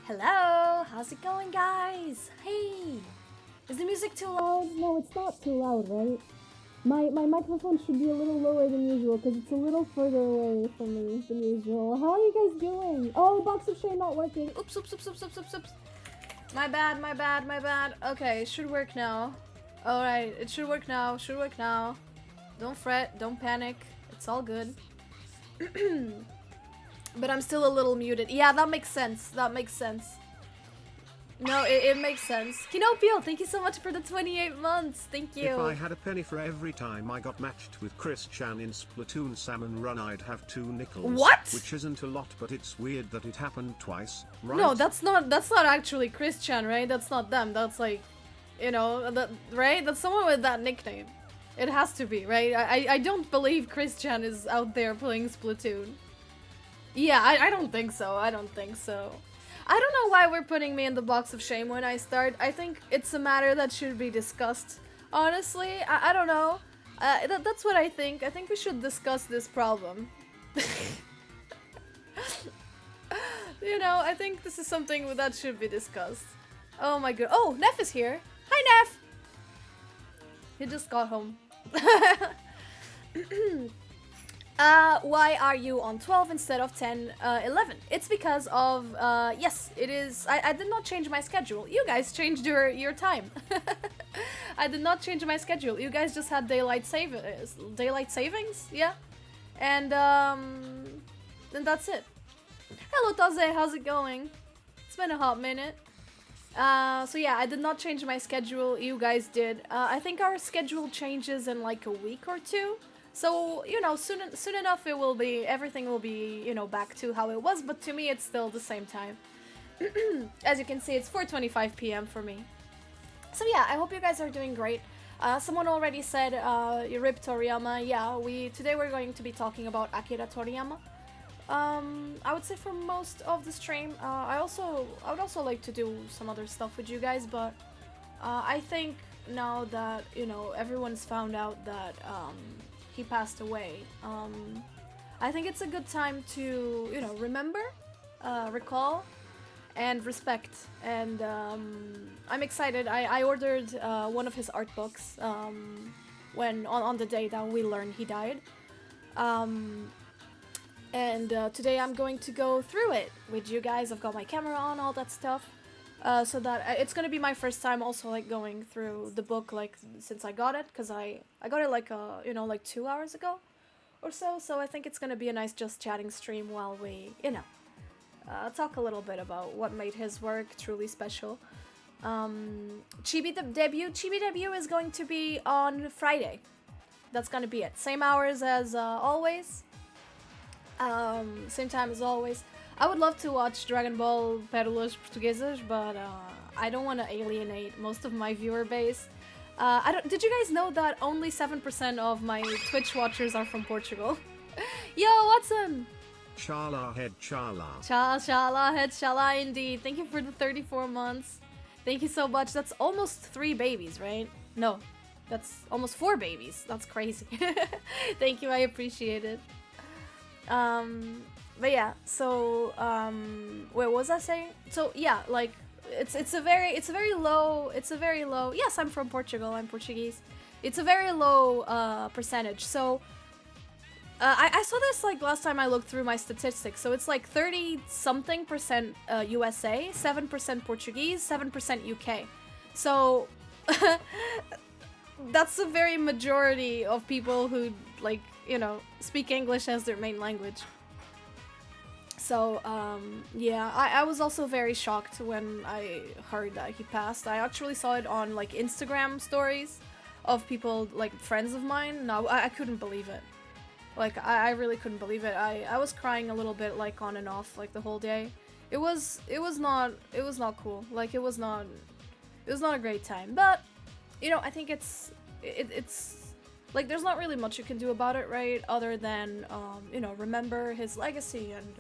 Hello, how's it going, guys? Hey, is the music too loud? No, it's not too loud, right? My microphone should be a little lower than usual because it's a little further away from me than usual. How are you guys doing? Oh, box of shame not working. Oops, oops, oops, oops, oops, oops, oops. My bad, my bad, my bad. Okay, it should work now. Alright, it should work now, should work now. Don't fret, don't panic. It's all good. But I'm still a little muted. Yeah, that makes sense. That makes sense. No, it makes sense. Kinopio, thank you so much for the 28 months. Thank you. If I had a penny for every time I got matched with Chris-chan in Splatoon Salmon Run, I'd have 2 nickels. What? Which isn't a lot, but it's weird that it happened twice, right? No, that's not actually Chris-chan, right? That's not them. That's like, you know, right? That's someone with that nickname. It has to be, right? I don't believe Chris-chan is out there playing Splatoon. Yeah, I don't think so. I don't think so. I don't know why we're putting me in the box of shame when I start. I think it's a matter that should be discussed. Honestly, I don't know. That's what I think. I think we should discuss this problem. You know, I think this is something that should be discussed. Oh my god. Oh, Neff is here. Hi, Neff! He just got home. Why are you on 12 instead of 10, 11? It's because of, yes, it is, I did not change my schedule. You guys changed your time. I did not change my schedule. You guys just had daylight savings, yeah? And that's it. Hello, Taze, how's it going? It's been a hot minute. So yeah, I did not change my schedule. You guys did. I think our schedule changes in like a week or two. So, you know, soon enough everything will be, you know, back to how it was, but to me it's still the same time. As you can see, it's 4:25 p.m. for me. So yeah, I hope you guys are doing great. Someone already said, you rip Toriyama. Yeah, today we're going to be talking about Akira Toriyama. I would say for most of the stream, I would also like to do some other stuff with you guys, but I think now that, you know, everyone's found out that, he passed away. I think it's a good time to, you know, remember, recall, and respect. And I'm excited. I ordered one of his art books when on the day that we learned he died. And today I'm going to go through it with you guys. I've got my camera on, all that stuff. So that it's gonna be my first time also like going through the book like since I got it, because I got it like you know, like 2 hours ago or so. So I think it's gonna be a nice just chatting stream while we, you know, talk a little bit about what made his work truly special. Chibi debut is going to be on Friday. That's gonna be it. Same hours as always. Same time as always. I would love to watch Dragon Ball Pérolas Portuguesas, but I don't want to alienate most of my viewer base. Did you guys know that only 7% of my Twitch watchers are from Portugal? Yo, Watson! Chala head chala. Shala head shala indeed. Thank you for the 34 months. Thank you so much. That's almost 3 babies, right? No, that's almost 4 babies. That's crazy. Thank you, I appreciate it. But yeah, so what was I saying? So yeah, like it's a very low. Yes, I'm from Portugal. I'm Portuguese. It's a very low percentage. So I saw this like last time I looked through my statistics. So it's like 30-something% USA, 7% Portuguese, 7% UK. So that's a very majority of people who, like, you know, speak English as their main language. So, yeah, I was also very shocked when I heard that he passed. I actually saw it on, like, Instagram stories of people, like, friends of mine. No, I couldn't believe it. Like, I really couldn't believe it. I was crying a little bit, like, on and off, like, the whole day. It was not cool. Like, it was not a great time. But, you know, I think it's like, there's not really much you can do about it, right? Other than, you know, remember his legacy and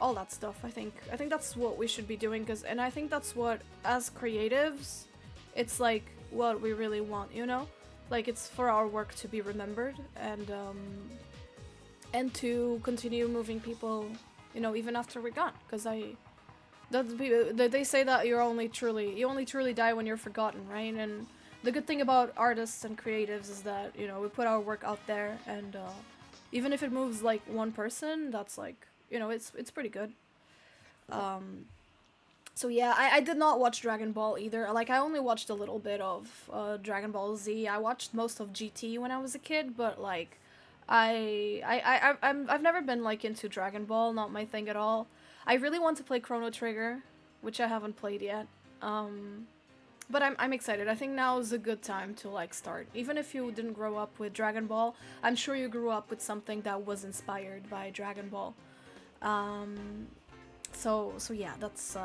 all that stuff. I think that's what we should be doing, and I think that's what, as creatives, it's like what we really want, you know? Like, it's for our work to be remembered and to continue moving people, you know, even after we're gone. Because They say that you only truly die when you're forgotten, right? And the good thing about artists and creatives is that, you know, we put our work out there, and even if it moves like one person, that's like, you know, it's pretty good. So yeah, I did not watch Dragon Ball either. Like, I only watched a little bit of Dragon Ball Z. I watched most of GT when I was a kid, but like, I've never been like into Dragon Ball, not my thing at all. I really want to play Chrono Trigger, which I haven't played yet. But I'm excited. I think now is a good time to like start. Even if you didn't grow up with Dragon Ball, I'm sure you grew up with something that was inspired by Dragon Ball. So yeah, that's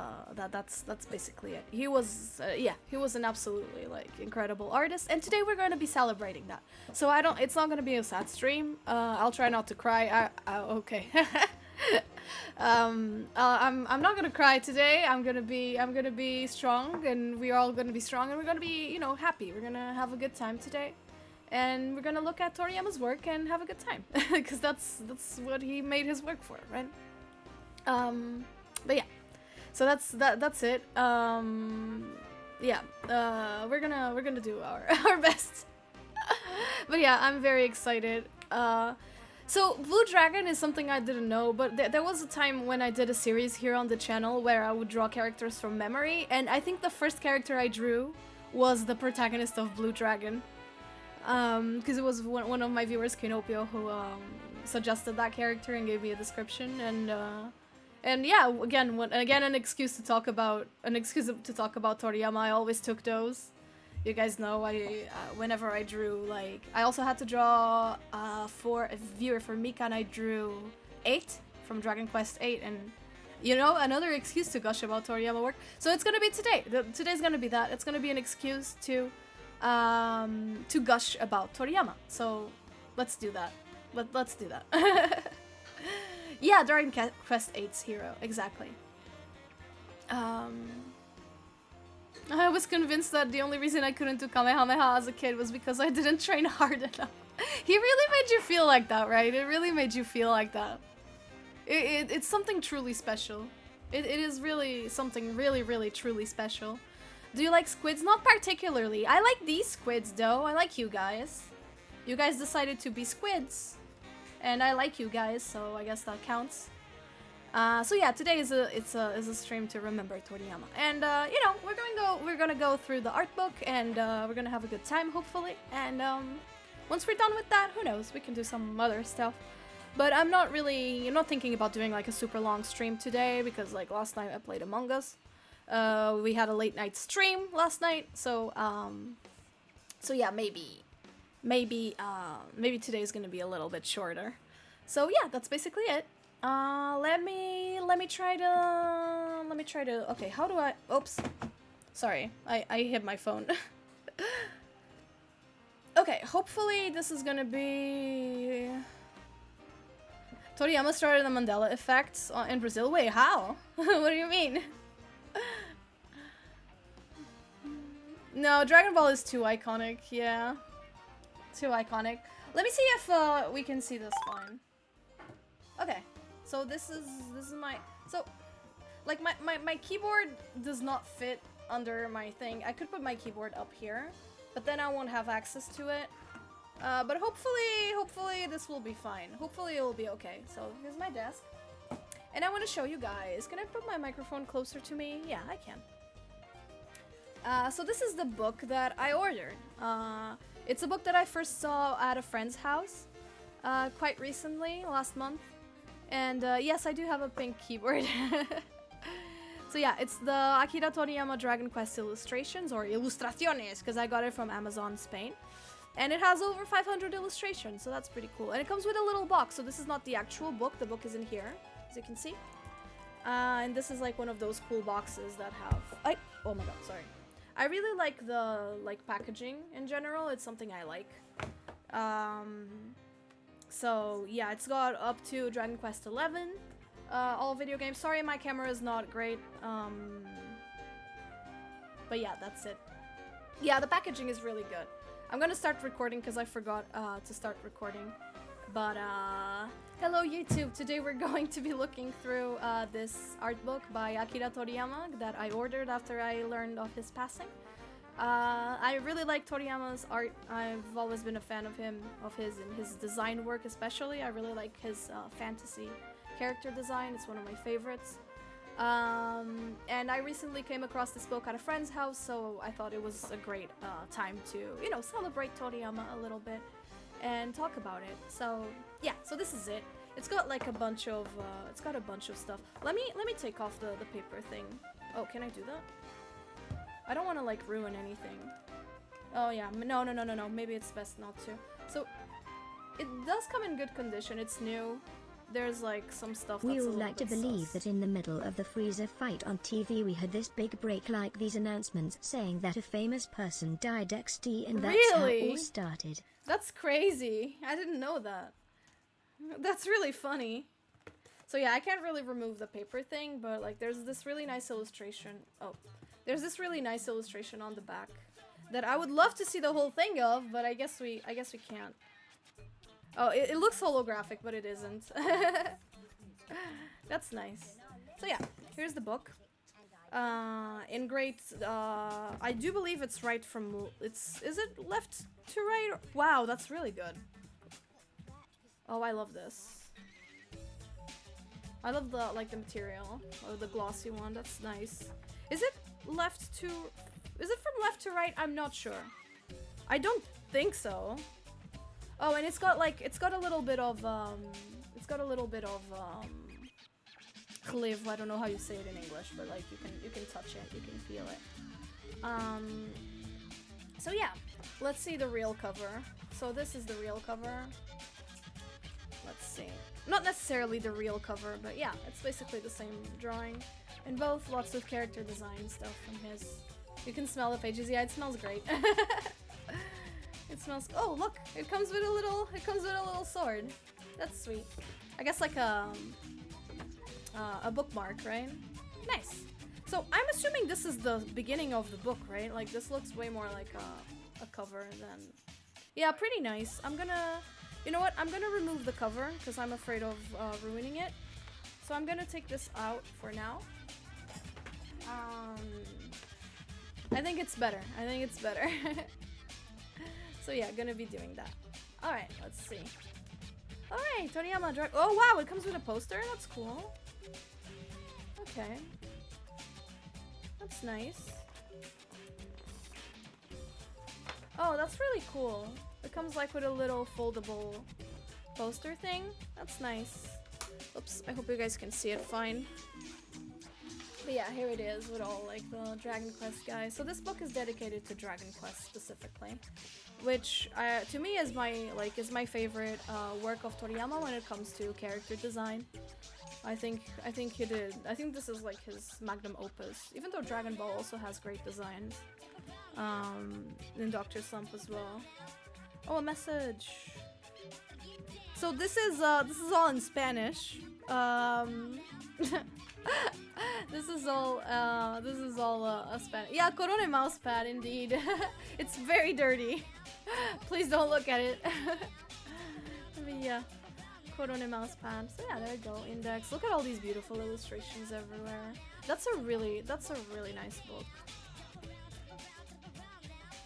basically it. He was an absolutely like incredible artist, and today we're going to be celebrating that. So it's not going to be a sad stream. I'll try not to cry. Okay. I'm not gonna cry today. I'm gonna be strong, and we're all gonna be strong, and we're gonna be, you know, happy. We're gonna have a good time today, and we're gonna look at Toriyama's work and have a good time, because that's what he made his work for, right? But yeah, so that's it. Yeah, we're gonna do our best. But yeah, I'm very excited. So Blue Dragon is something I didn't know, but there was a time when I did a series here on the channel where I would draw characters from memory, and I think the first character I drew was the protagonist of Blue Dragon. Because it was one of my viewers, Kinopio, who suggested that character and gave me a description, and yeah, again an excuse to talk about Toriyama. I always took those. You guys know, whenever I drew, like, I also had to draw for a viewer for Mika, and I drew 8 from Dragon Quest 8, and, you know, another excuse to gush about Toriyama work. So it's gonna be today. Today's gonna be that. It's gonna be an excuse to gush about Toriyama. So let's do that. Let's do that. Yeah, Dragon Quest 8's hero, exactly. I was convinced that the only reason I couldn't do Kamehameha as a kid was because I didn't train hard enough. He really made you feel like that, right? It really made you feel like that. It's something truly special. It is really something really truly special. Do you like squids? Not particularly. I like these squids though. I like you guys. You guys decided to be squids. And I like you guys, so I guess that counts. So yeah, today is a stream to remember Toriyama, and you know, we're gonna go through the art book, and we're gonna have a good time, hopefully. And once we're done with that, who knows, we can do some other stuff. But I'm not thinking about doing like a super long stream today, because like last night I played Among Us. We had a late night stream last night, so yeah, maybe today's gonna be a little bit shorter. So yeah, that's basically it. Let me try to, okay, how do I, oops, sorry, I hit my phone. Okay, hopefully this is gonna be, Toriyama started the Mandela effect in Brazil. Wait, how? What do you mean? No, Dragon Ball is too iconic, yeah. Too iconic. Let me see if we can see this fine. Okay. So this is my, so like my keyboard does not fit under my thing. I could put my keyboard up here, but then I won't have access to it. But hopefully this will be fine. Hopefully it will be okay. So here's my desk, and I want to show you guys. Can I put my microphone closer to me? Yeah, I can. So this is the book that I ordered. It's a book that I first saw at a friend's house quite recently, last month. And yes, I do have a pink keyboard. So yeah, it's the Akira Toriyama Dragon Quest illustrations, or ilustraciones, because I got it from Amazon Spain. And it has over 500 illustrations, so that's pretty cool. And it comes with a little box, so this is not the actual book. The book is in here, as you can see. And this is like one of those cool boxes that have... oh my god, sorry. I really like the packaging in general. It's something I like. So yeah, it's got up to Dragon Quest 11, all video games. Sorry, my camera is not great. But yeah, that's it. Yeah, the packaging is really good. I'm gonna start recording because I forgot to start recording. But Hello YouTube! Today we're going to be looking through this art book by Akira Toriyama that I ordered after I learned of his passing. I really like Toriyama's art. I've always been a fan of him, and his design work especially. I really like his fantasy character design. It's one of my favorites. And I recently came across this book at a friend's house, so I thought it was a great time to, you know, celebrate Toriyama a little bit and talk about it. So yeah, so this is it. It's got like a bunch of stuff. Let me take off the paper thing. Oh, can I do that? I don't want to like ruin anything. Oh yeah, no. Maybe it's best not to. So it does come in good condition. It's new. There's like some stuff that's We a all little like to bit believe sus. that in the middle of the Freezer fight on TV we had this big break like these announcements saying that a famous person died XD and that's how it Really? all started. That's crazy. I didn't know that. That's really funny. So yeah, I can't really remove the paper thing, but like there's this really nice illustration. Oh, there's this really nice illustration on the back that I would love to see the whole thing of, but I guess we can't. Oh, it looks holographic, but it isn't. That's nice. So yeah, here's the book. In great, I do believe it's right from, is it left to right? Wow, that's really good. Oh, I love this. I love the material, or the glossy one, that's nice. Is it from left to right? I'm not sure. I don't think so. Oh, and it's got a little bit of, cliff. I don't know how you say it in English, but like you can touch it, you can feel it. So yeah, let's see the real cover. So this is the real cover. Let's see. Not necessarily the real cover, but yeah, it's basically the same drawing. In both, lots of character design stuff from his. You can smell the pages. Yeah, it smells great. It smells. Oh, look! It comes with a little sword. That's sweet. I guess like a bookmark, right? Nice. So I'm assuming this is the beginning of the book, right? Like this looks way more like a cover than. Yeah, pretty nice. You know what? I'm gonna remove the cover because I'm afraid of ruining it. So I'm gonna take this out for now. I think it's better. So yeah, gonna be doing that. Alright, let's see. Alright, Toriyama drag. Oh wow, it comes with a poster? That's cool. Okay. That's nice. Oh, that's really cool. It comes like with a little foldable poster thing. That's nice. Oops, I hope you guys can see it fine. But yeah, here it is with all like the Dragon Quest guys. So this book is dedicated to Dragon Quest specifically, which to me is my favorite work of Toriyama when it comes to character design. I think this is like his magnum opus. Even though Dragon Ball also has great designs, and Dr. Slump as well. Oh, a message. So this is all in Spanish. This is all a Spanish. Yeah, Corone mousepad indeed. It's very dirty. Please don't look at it. But yeah, Corone mousepad. So yeah, there we go. Index. Look at all these beautiful illustrations everywhere. That's a really nice book.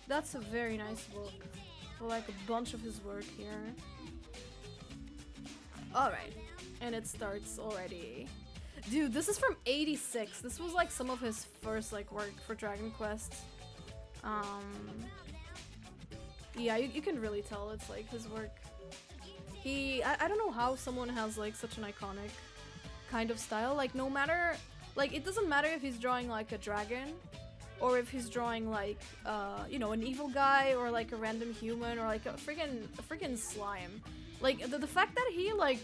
That's a very nice book. Like a bunch of his work here. Alright. And it starts already. Dude, this is from '86. This was like some of his first like work for Dragon Quest. Yeah, you can really tell it's like his work. I don't know how someone has like such an iconic kind of style. Like no matter, like it doesn't matter if he's drawing like a dragon, or if he's drawing like you know, an evil guy, or like a random human, or like a freaking slime. Like the fact that he like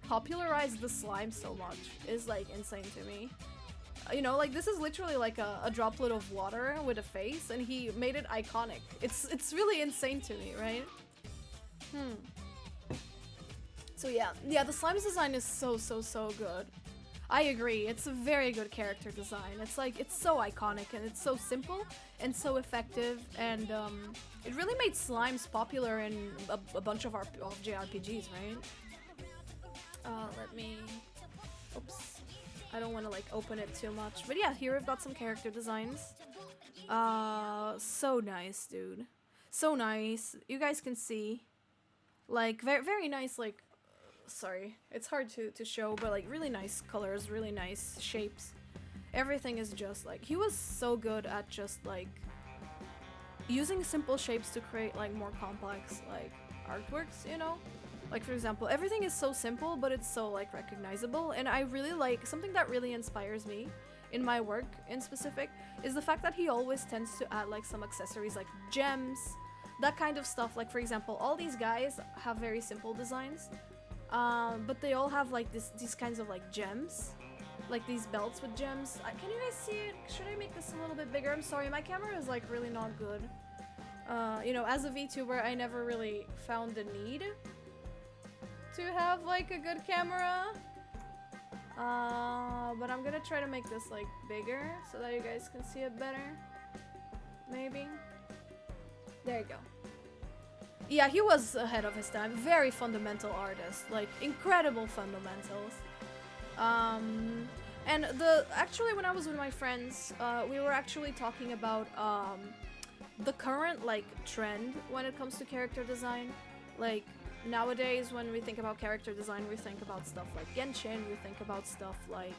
popularized the slime so much is like insane to me. You know, like this is literally like a droplet of water with a face, and he made it iconic. It's really insane to me, right? So yeah, the slime's design is so good. I agree, it's a very good character design. It's like, it's so iconic, and it's so simple and so effective, and it really made slimes popular in a bunch of JRPGs, right? Let me... Oops. I don't want to like open it too much. But yeah, here we've got some character designs. So nice, dude. So nice. You guys can see. Like, very nice, like... Sorry. It's hard to show, but like really nice colors, really nice shapes. Everything is just like... He was so good at just like... using simple shapes to create like more complex like artworks, you know? Like for example, everything is so simple but it's so like recognizable, and I really like something that really inspires me in my work in specific is the fact that he always tends to add like some accessories like gems, that kind of stuff. Like for example, all these guys have very simple designs, but they all have like these kinds of like gems, like these belts with gems. Can you guys see it? Should I make this a little bit bigger? I'm sorry, my camera is like really not good. You know, as a VTuber, I never really found the need to have like a good camera. But I'm gonna try to make this like bigger so that you guys can see it better. Maybe. There you go. Yeah, he was ahead of his time. Very fundamental artist, like incredible fundamentals. And actually when I was with my friends, we were actually talking about the current like trend when it comes to character design. Like nowadays when we think about character design, we think about stuff like Genshin, we think about stuff like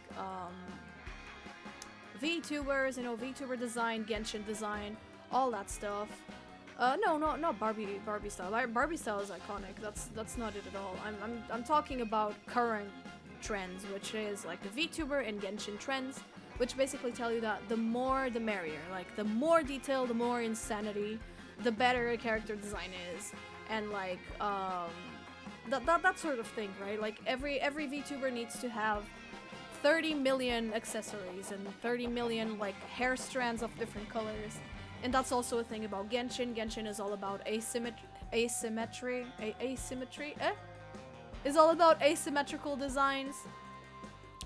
VTubers, you know, VTuber design, Genshin design, all that stuff. No, not Barbie style. Barbie style is iconic. That's not it at all. I'm talking about current trends, which is like the VTuber and Genshin trends, which basically tell you that the more the merrier. Like the more detail, the more insanity, the better a character design is, and like that sort of thing, right? Like every VTuber needs to have 30 million accessories and 30 million like hair strands of different colors. And that's also a thing about Genshin. Genshin is all about asymmetry. Is all about asymmetrical designs.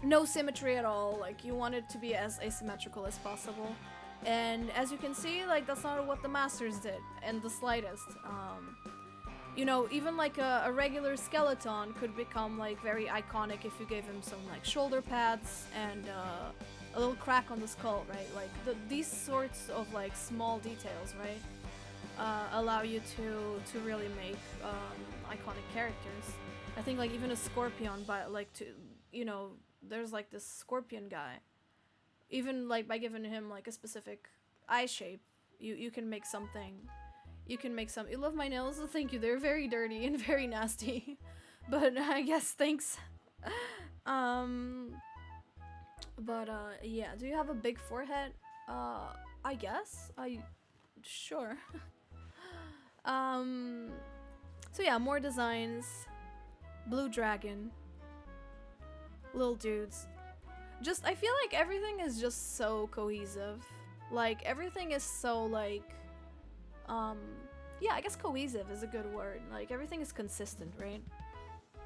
No symmetry at all. Like you want it to be as asymmetrical as possible. And as you can see, like that's not what the masters did in the slightest. You know, even like a regular skeleton could become like very iconic if you gave him some like shoulder pads and a little crack on the skull, right? Like these sorts of like small details, right, allow you to really make iconic characters. I think like even a scorpion, but like you know, there's like this scorpion guy. Even like by giving him like a specific eye shape, you can make something. You can make some. You love my nails? Thank you. They're very dirty and very nasty, but I guess thanks. Yeah. Do you have a big forehead? I guess. Sure. So yeah, more designs. Blue dragon. Little dudes. Just, I feel like everything is just so cohesive. Like, everything is so, like, yeah, I guess cohesive is a good word. Like, everything is consistent, right?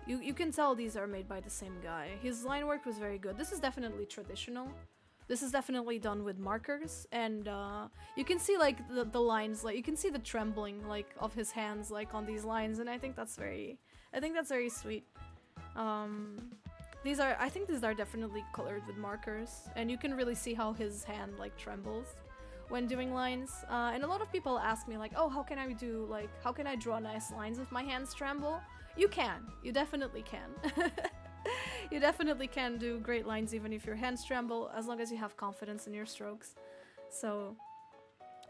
You can tell these are made by the same guy. His line work was very good. This is definitely traditional. This is definitely done with markers, and you can see like the lines, like you can see the trembling like of his hands like on these lines, and I think that's very sweet. I think these are definitely colored with markers, and you can really see how his hand like trembles when doing lines. And a lot of people ask me like, oh, how can I draw nice lines if my hands tremble? You can. You definitely can. You definitely can do great lines even if your hands tremble, as long as you have confidence in your strokes. So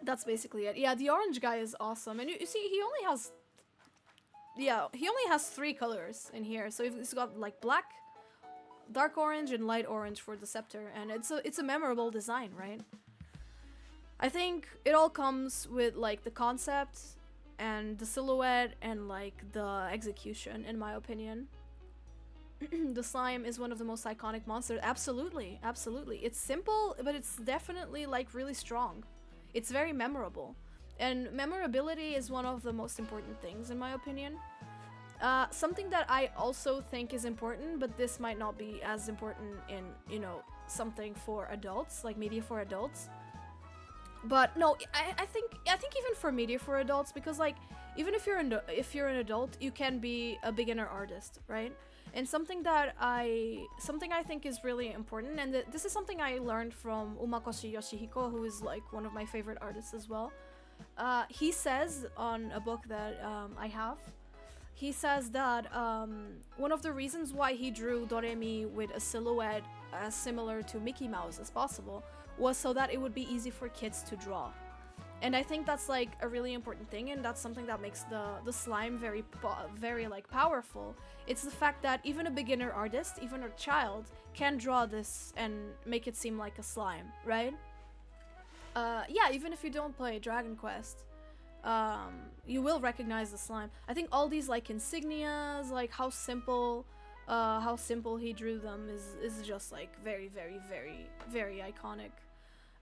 that's basically it. Yeah, the orange guy is awesome, and you see he only has 3 colors in here. So he's got like black, dark orange, and light orange for the scepter, and it's a memorable design, right? I think it all comes with like the concept and the silhouette and like the execution, in my opinion. The slime is one of the most iconic monsters. Absolutely, absolutely. It's simple, but it's definitely like really strong. It's very memorable, and memorability is one of the most important things, in my opinion. Something that I also think is important, but this might not be as important in, you know, something for adults, like media for adults. But no, I think even for media for adults, because like even if you're an adult, you can be a beginner artist, right? And something I think is really important, and this is something I learned from Umakoshi Yoshihiko, who is like one of my favorite artists as well. He says on a book that I have, he says that one of the reasons why he drew Doremi with a silhouette as similar to Mickey Mouse as possible was so that it would be easy for kids to draw. And I think that's like a really important thing, and that's something that makes the slime very like powerful. It's the fact that even a beginner artist, even a child, can draw this and make it seem like a slime, right? Yeah, even if you don't play Dragon Quest, you will recognize the slime. I think all these like insignias, like how simple he drew them is just like very, very, very, very iconic.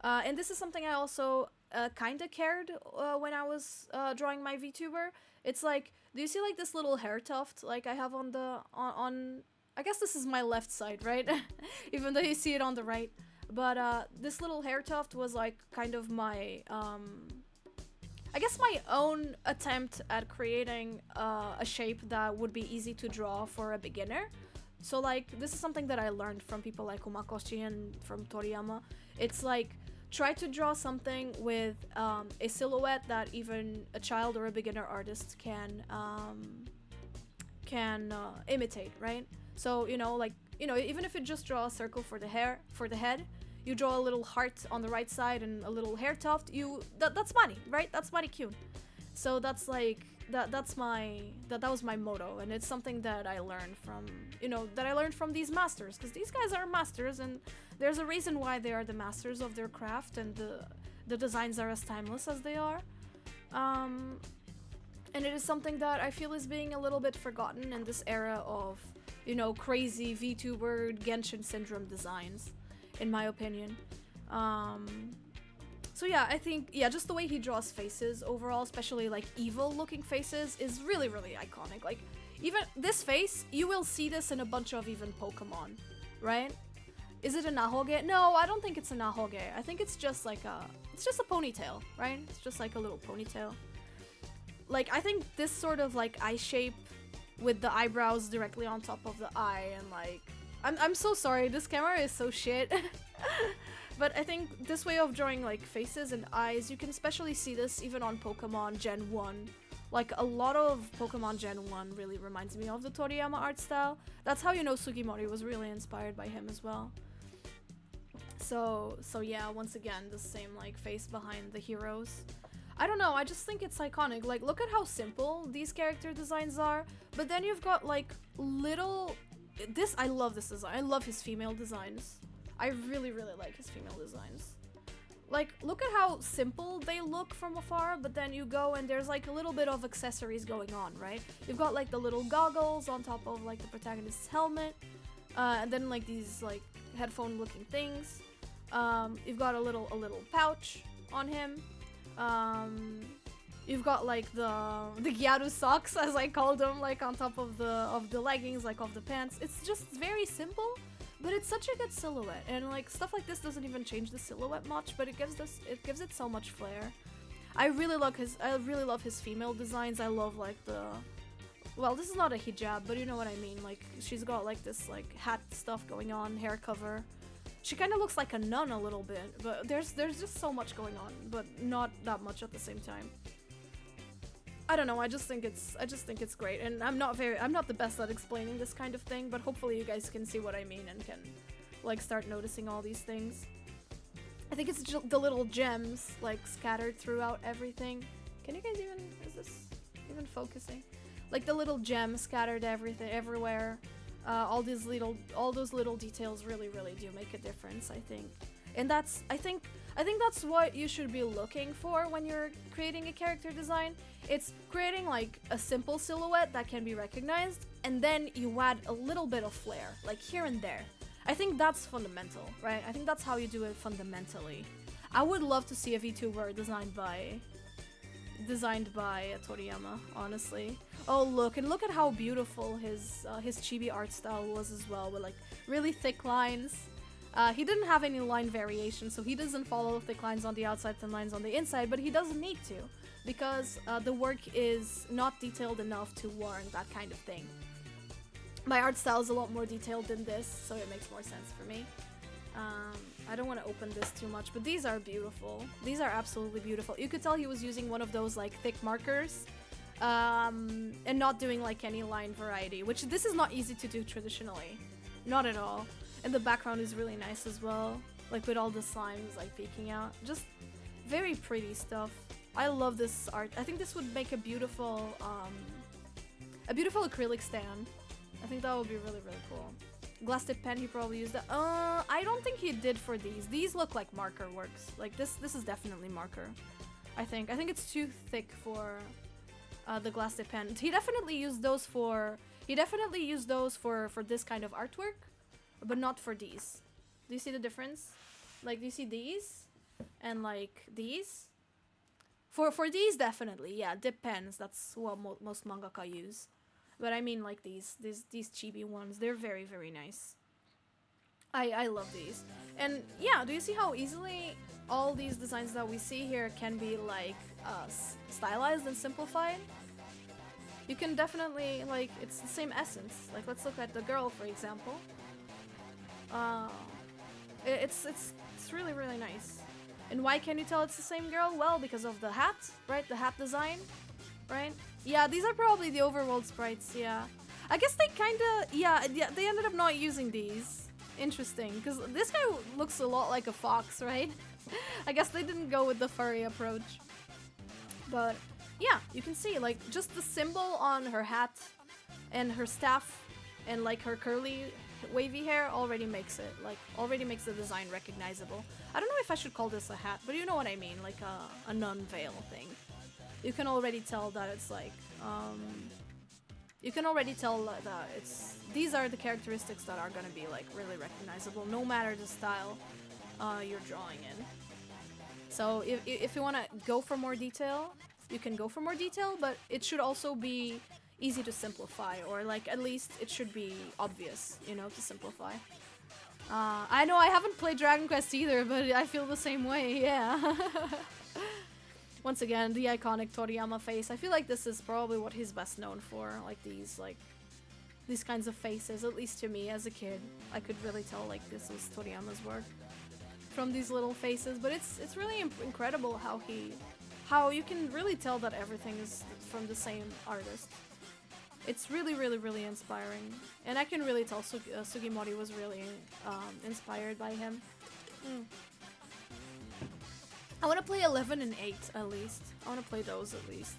And this is something I also kind of cared when I was drawing my VTuber. It's like, do you see like this little hair tuft like I have on I guess this is my left side, right? Even though you see it on the right. But this little hair tuft was like kind of my I guess my own attempt at creating a shape that would be easy to draw for a beginner. So like, this is something that I learned from people like Umakoshi and from Toriyama. It's like, try to draw something with a silhouette that even a child or a beginner artist can imitate, right? So, even if you just draw a circle for the head, you draw a little heart on the right side and a little hair tuft, that's Mari, right? That's Marikyuun. So that's like, that was my motto, and it's something that I learned from these masters, because these guys are masters, and there's a reason why they are the masters of their craft, and the designs are as timeless as they are. And it is something that I feel is being a little bit forgotten in this era of, crazy VTuber Genshin syndrome designs, in my opinion. So yeah, I think, just the way he draws faces overall, especially like evil looking faces, is really, really iconic. Like, even this face, you will see this in a bunch of even Pokemon, right? Is it a Nahoge? No, I don't think it's a Nahoge. I think it's just like it's just a ponytail, right? It's just like a little ponytail. Like, I think this sort of like eye shape with the eyebrows directly on top of the eye, and like, I'm so sorry, this camera is so shit. But I think this way of drawing like faces and eyes, you can especially see this even on Pokemon Gen 1. Like, a lot of Pokemon Gen 1 really reminds me of the Toriyama art style. That's how Sugimori was really inspired by him as well. So yeah, once again, the same like face behind the heroes. I don't know, I just think it's iconic. Like, look at how simple these character designs are, but then you've got like little... I love this design. I love his female designs. I really, really like his female designs. Like, look at how simple they look from afar, but then you go and there's like a little bit of accessories going on, right? You've got like the little goggles on top of like the protagonist's helmet, and then like these like headphone looking things. You've got a little pouch on him. You've got like the Gyaru socks, as I called them, like on top of the leggings, like of the pants. It's just very simple, but it's such a good silhouette, and like stuff like this doesn't even change the silhouette much, but it gives it so much flair. I really love his female designs. I love like well, this is not a hijab, but you know what I mean. Like, she's got like this like hat stuff going on, hair cover. She kind of looks like a nun a little bit, but there's just so much going on, but not that much at the same time. I don't know, I just think it's great, and I'm not the best at explaining this kind of thing, but hopefully you guys can see what I mean and can like start noticing all these things. I think it's the little gems like scattered throughout everything. Can you guys is this even focusing? Like the little gems scattered everywhere. All those little details really, really do make a difference, I think. And I think that's what you should be looking for when you're creating a character design. It's creating like a simple silhouette that can be recognized, and then you add a little bit of flair, like here and there. I think that's fundamental, right? I think that's how you do it fundamentally. I would love to see a VTuber designed by Toriyama, honestly. Oh, look at how beautiful his chibi art style was as well, with like really thick lines. He didn't have any line variation, so he doesn't follow thick lines on the outside, thin lines on the inside, but he doesn't need to, because the work is not detailed enough to warrant that kind of thing. My art style is a lot more detailed than this, so it makes more sense for me. I don't want to open this too much, but these are beautiful. These are absolutely beautiful. You could tell he was using one of those like thick markers, and not doing like any line variety, which this is not easy to do traditionally. Not at all. And the background is really nice as well, like with all the slimes like peeking out. Just very pretty stuff. I love this art. I think this would make a beautiful acrylic stand. I think that would be really, really cool. Glass tip pen, he probably used that. I don't think he did for these. These look like marker works. Like this is definitely marker. I think it's too thick for the glass tip pen. He definitely used those for this kind of artwork, but not for these. Do you see the difference? Like, do you see these and like these? For these, definitely, yeah, dip pens. That's what most mangaka use. But I mean, like these chibi ones, they're very, very nice. I love these. And yeah, do you see how easily all these designs that we see here can be like stylized and simplified? You can definitely, like, it's the same essence. Like, let's look at the girl, for example. It's really, really nice. And why can you tell it's the same girl? Well, because of the hat, right? The hat design, right? Yeah, these are probably the overworld sprites, yeah. I guess they kinda, yeah, they ended up not using these. Interesting, because this guy looks a lot like a fox, right? I guess they didn't go with the furry approach. But yeah, you can see, like, just the symbol on her hat and her staff and, like, her curly wavy hair already makes the design recognizable. I don't know if I should call this a hat, but you know what I mean, like a nun veil thing. You can already tell that it's like, you can already tell that these are the characteristics that are gonna be like really recognizable, no matter the style you're drawing in. So if you want to go for more detail, you can go for more detail, but it should also be easy to simplify, or like at least it should be obvious, you know, to simplify. I know I haven't played Dragon Quest either, but I feel the same way, yeah. Once again, the iconic Toriyama face. I feel like this is probably what he's best known for, like these kinds of faces, at least to me as a kid. I could really tell like this was Toriyama's work from these little faces, but it's really incredible how you can really tell that everything is from the same artist. It's really, really, really inspiring. And I can really tell Sugimori was really inspired by him. I want to play 11 and 8 at least. I want to play those at least.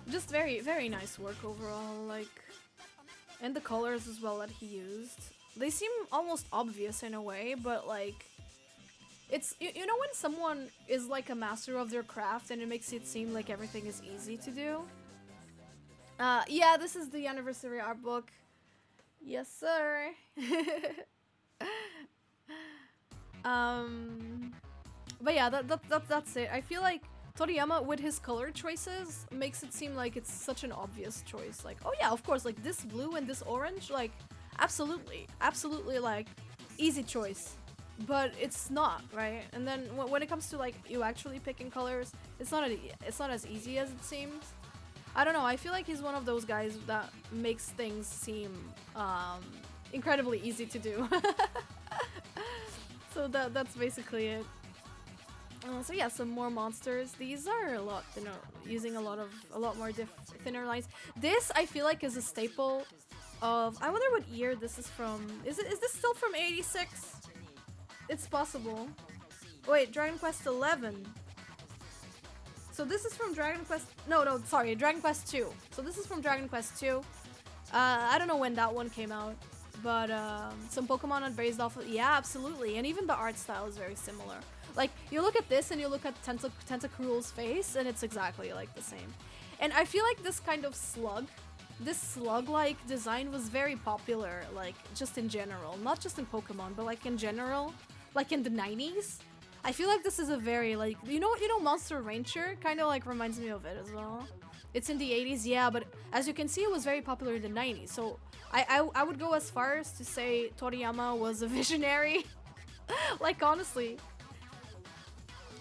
Just very, very nice work overall, like, and the colors as well that he used. They seem almost obvious in a way, but like, it's, you know when someone is like a master of their craft and it makes it seem like everything is easy to do? Yeah, this is the anniversary art book. Yes, sir. But yeah, that's it. I feel like Toriyama, with his color choices, makes it seem like it's such an obvious choice. Like, oh yeah, of course, like this blue and this orange, like, absolutely, like, easy choice. But it's not, right? And then when it comes to like you actually picking colors, it's not as easy as it seems. I don't know, I feel like he's one of those guys that makes things seem incredibly easy to do. So that's basically it. So yeah, some more monsters. These are a lot thinner, using a lot more thinner lines. This I feel like is a staple of. I wonder what year this is from. Is this still from '86? It's possible. Wait, Dragon Quest 11. So this is from Dragon Quest. No, sorry, Dragon Quest 2. So this is from Dragon Quest 2. I don't know when that one came out, but some Pokemon are based off of. Yeah, absolutely, and even the art style is very similar. Like, you look at this and you look at Tentacruel's face, and it's exactly like the same. And I feel like this kind of slug-like design was very popular, like, just in general. Not just in Pokemon, but like in general. Like in the 90s. I feel like this is a very, like, you know Monster Rancher? Kind of like reminds me of it as well. It's in the 80s, yeah, but as you can see, it was very popular in the 90s. So I would go as far as to say Toriyama was a visionary. Like, honestly.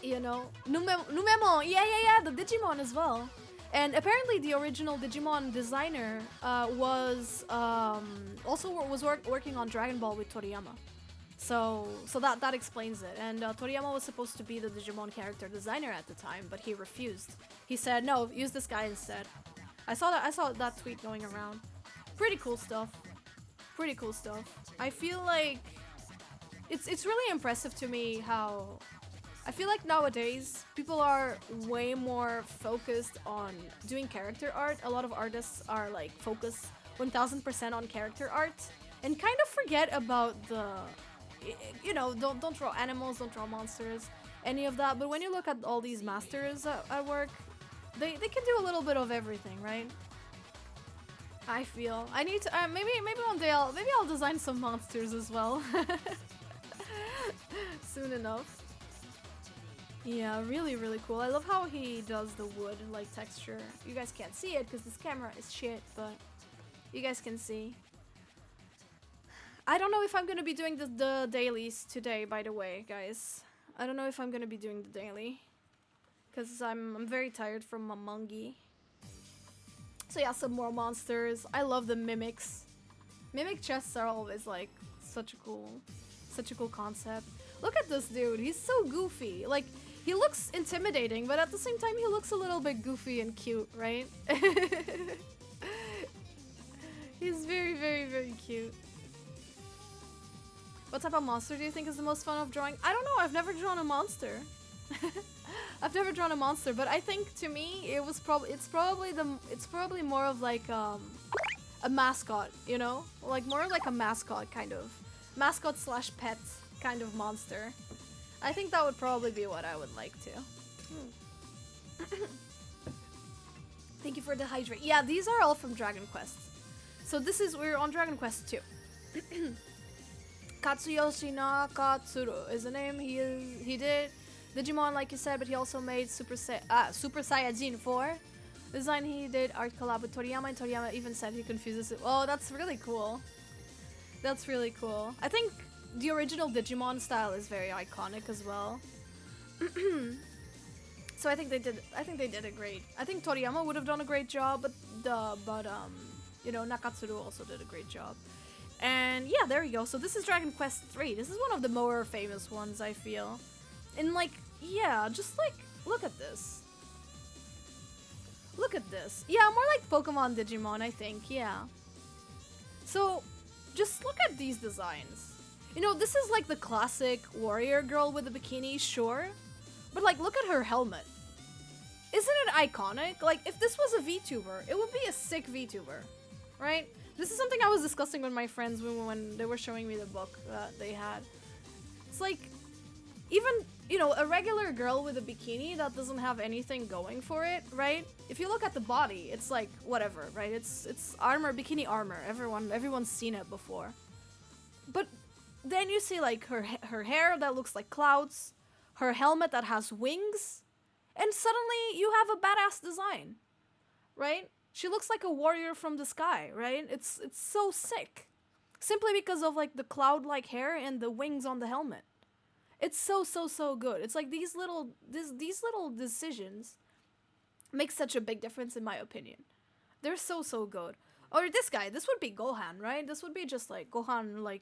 You know, Numemon, yeah, the Digimon as well. And apparently the original Digimon designer was working on Dragon Ball with Toriyama. So that explains it. And Toriyama was supposed to be the Digimon character designer at the time, but he refused. He said, "No, use this guy instead." I saw that tweet going around. Pretty cool stuff. Pretty cool stuff. I feel like it's really impressive to me how I feel like nowadays people are way more focused on doing character art. A lot of artists are like focused 1000% on character art and kind of forget about the, you know, don't draw animals, don't draw monsters, any of that. But when you look at all these masters at work, they can do a little bit of everything, right? I feel I need to maybe one day I'll design some monsters as well. Soon enough. Yeah, really cool. I love how he does the wood like texture. You guys can't see it because this camera is shit, but you guys can see. I don't know if I'm gonna be doing the dailies today, by the way, guys. I don't know if I'm gonna be doing the daily because I'm very tired from my mungie. So yeah, some more monsters. I love the mimics. Mimic chests are always like such a cool concept. Look at this dude. He's so goofy. Like, he looks intimidating, but at the same time he looks a little bit goofy and cute, right? He's very cute. What type of monster do you think is the most fun of drawing? I don't know. I've never drawn a monster. I've never drawn a monster, but I think to me it's probably more of like a mascot, you know, like more like a mascot kind of mascot/pet kind of monster. I think that would probably be what I would like to. Thank you for the hydrate. Yeah, these are all from Dragon Quest. So we're on Dragon Quest 2. Katsuyoshi Nakatsuru is the name. He did Digimon, like you said, but he also made Super Saiyajin 4. Design he did art collab with Toriyama, and Toriyama even said he confuses it. Oh, that's really cool. That's really cool. I think the original Digimon style is very iconic as well. So I think they did a great. I think Toriyama would have done a great job, but you know, Nakatsuru also did a great job. And yeah, there we go. So this is Dragon Quest 3. This is one of the more famous ones, I feel. And like, yeah, just like, look at this. Look at this. Yeah, more like Pokemon Digimon, I think, yeah. So, just look at these designs. You know, this is like the classic warrior girl with a bikini, sure. But like, look at her helmet. Isn't it iconic? Like, if this was a VTuber, it would be a sick VTuber, right? This is something I was discussing with my friends when they were showing me the book that they had. It's like, even, you know, a regular girl with a bikini that doesn't have anything going for it, right? If you look at the body, it's like, whatever, right? It's armor, bikini armor. Everyone's seen it before. But then you see like her hair that looks like clouds, her helmet that has wings, and suddenly you have a badass design, right? She looks like a warrior from the sky, right? It's so sick. Simply because of like the cloud-like hair and the wings on the helmet. It's so good. It's like these little decisions make such a big difference in my opinion. They're so good. Or this guy, this would be Gohan, right? This would be just like Gohan, like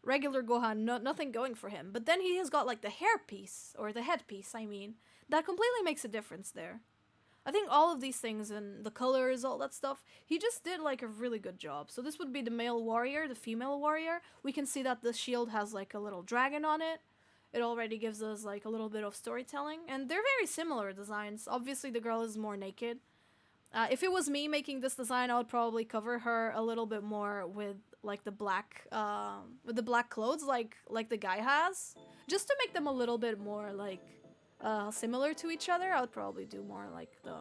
regular Gohan, nothing going for him. But then he has got like the hair piece, or the head piece, I mean. That completely makes a difference there. I think all of these things and the colors, all that stuff, he just did like a really good job. So this would be the male warrior, the female warrior. We can see that the shield has like a little dragon on it. It already gives us like a little bit of storytelling. And they're very similar designs. Obviously the girl is more naked. If it was me making this design, I would probably cover her a little bit more with like the black clothes like the guy has. Just to make them a little bit more like similar to each other. I would probably do more like the,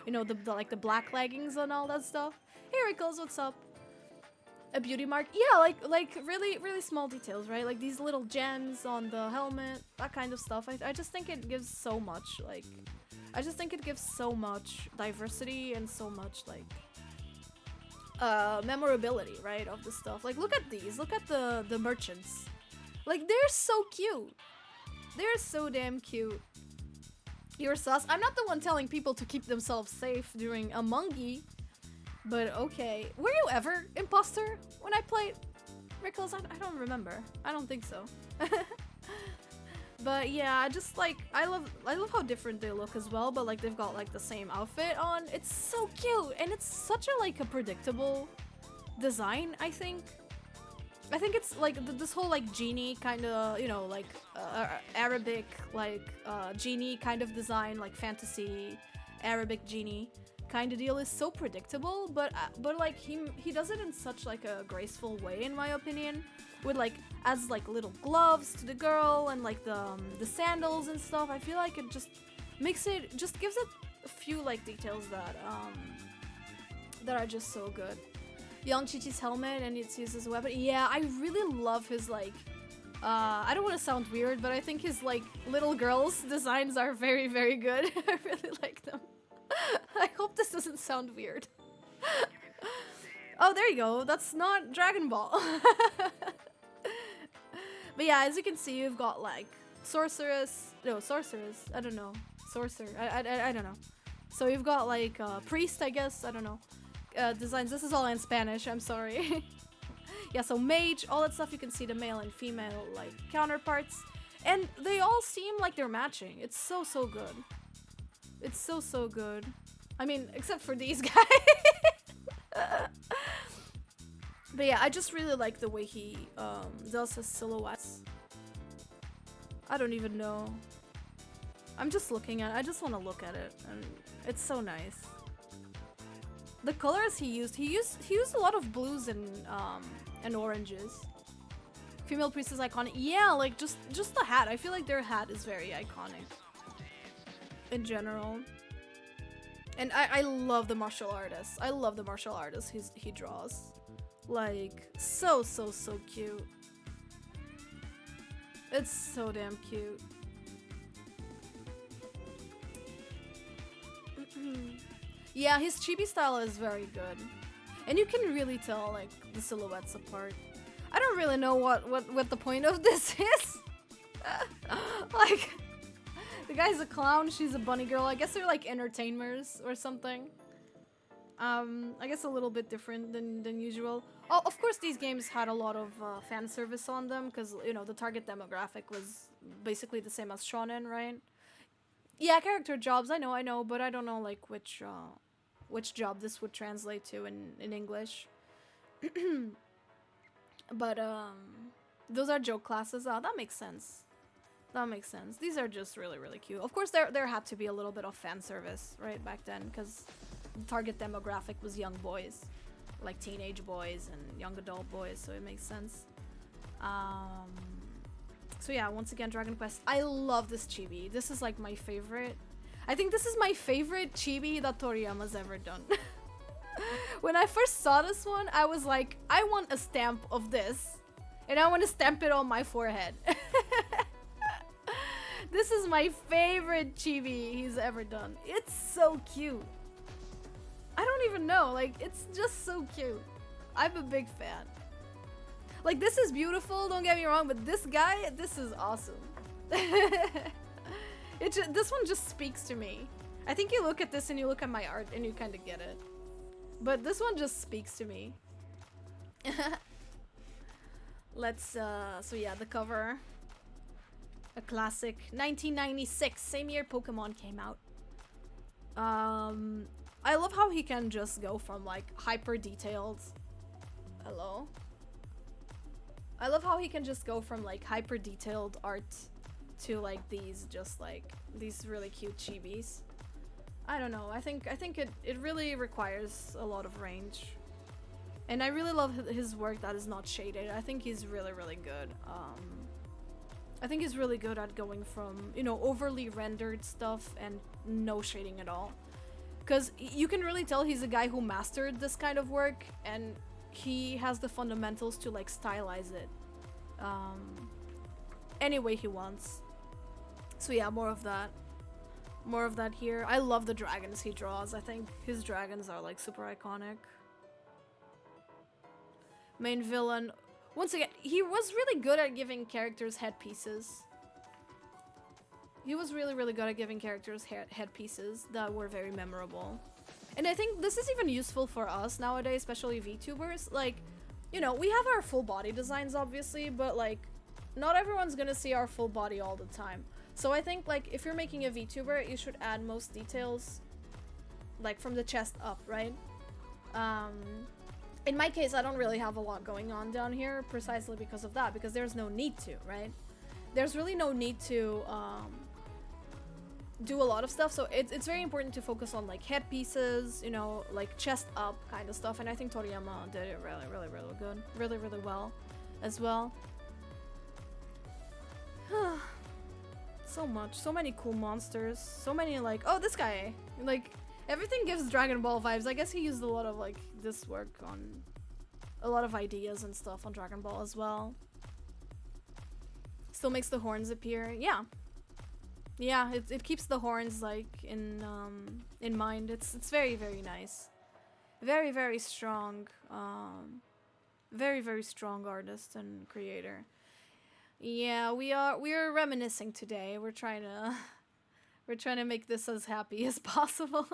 you know, the like the black leggings and all that stuff. Hey Rickles, what's up? A beauty mark? Yeah, like really small details, right? Like these little gems on the helmet, that kind of stuff. I just think it gives so much, like, I just think it gives so much diversity and so much like memorability, right, of the stuff. Like, look at these. Look at the merchants. Like, they're so cute. They're so damn cute. You're sus. I'm not the one telling people to keep themselves safe during Among Ye, but okay. Were you ever imposter when I played Rickles? I don't remember. I don't think so. But yeah, just like I love how different they look as well, but like they've got like the same outfit on. It's so cute, and it's such a like a predictable design, I think. I think it's like this whole like genie kind of, you know, like Arabic like genie kind of design, like fantasy Arabic genie kind of deal is so predictable, but like he does it in such like a graceful way, in my opinion, with like adds like little gloves to the girl and like the sandals and stuff. I feel like it just makes it, just gives it a few like details that are just so good. Young Chi-Chi's helmet, and it's used as a weapon. Yeah, I really love his like I don't want to sound weird, but I think his like little girls designs are very, very good. I really like them. I hope this doesn't sound weird. Oh, there you go. That's not Dragon Ball. But yeah, as you can see, you've got like sorceress. I don't know. Sorcerer. I don't know. So you've got like priest, I guess. I don't know. Designs. This is all in Spanish. I'm sorry. Yeah, so mage, all that stuff. You can see the male and female like counterparts, and they all seem like they're matching. It's so good. It's so good. I mean, except for these guys. But yeah, I just really like the way he does his silhouettes. I don't even know. I'm just looking at it. I just want to look at it, and it's so nice. The colors he used a lot of blues and oranges. Female priestess iconic. Yeah, like just the hat. I feel like their hat is very iconic in general. And I love the martial artist. I love the martial artist he draws. Like so cute. It's so damn cute. Yeah, his chibi style is very good. And you can really tell like the silhouettes apart. I don't really know what the point of this is. Like, the guy's a clown, she's a bunny girl. I guess they're like entertainers or something. I guess a little bit different than usual. Oh, of course these games had a lot of fan service on them, because, you know, the target demographic was basically the same as shonen, right? Yeah, character jobs, I know, but I don't know like which job this would translate to in English. But those are joke classes. Oh, that makes sense. That makes sense. These are just really cute. Of course, there had to be a little bit of fan service right back then, because the target demographic was young boys, like teenage boys and young adult boys, so it makes sense. So yeah, once again, Dragon Quest. I love this chibi. This is like my favorite. I think this is my favorite chibi that Toriyama's ever done. When I first saw this one, I was like, I want a stamp of this, and I want to stamp it on my forehead. This is my favorite chibi he's ever done. It's so cute. I don't even know, like, it's just so cute. I'm a big fan. Like, this is beautiful, don't get me wrong, but this guy, this is awesome. This one just speaks to me. I think you look at this and you look at my art and you kind of get it. But this one just speaks to me. Let's, so yeah, the cover. A classic. 1996, same year Pokemon came out. I love how he can just go from like hyper detailed. Hello? I love how he can just go from like hyper detailed art to like these really cute chibis. I don't know. I think it really requires a lot of range. And I really love his work that is not shaded. I think he's really good. I think he's really good at going from, you know, overly rendered stuff and no shading at all. Because you can really tell he's a guy who mastered this kind of work, and he has the fundamentals to like stylize it any way he wants. So yeah, more of that here. I love the dragons he draws. I think his dragons are like super iconic. Main villain, once again, he was really good at giving characters headpieces. He was really, really good at giving characters headpieces that were very memorable. And I think this is even useful for us nowadays, especially VTubers. Like, you know, we have our full body designs, obviously, but like, not everyone's gonna see our full body all the time. So I think, like, if you're making a VTuber, you should add most details, like, from the chest up, right? In my case, I don't really have a lot going on down here, precisely because of that, because there's no need to, right? There's really no need to, do a lot of stuff, so it's very important to focus on like headpieces, you know, like chest up kind of stuff, and I think Toriyama did it really, really, really good, really, really well as well. So much, so many cool monsters, so many like, oh, this guy, like everything gives Dragon Ball vibes. I guess he used a lot of like this work on a lot of ideas and stuff on Dragon Ball as well. Still makes the horns appear, yeah. Yeah, it keeps the horns like in mind. It's very, very nice. Very, very strong. Very, very strong artist and creator. Yeah, we are reminiscing today. We're trying to make this as happy as possible.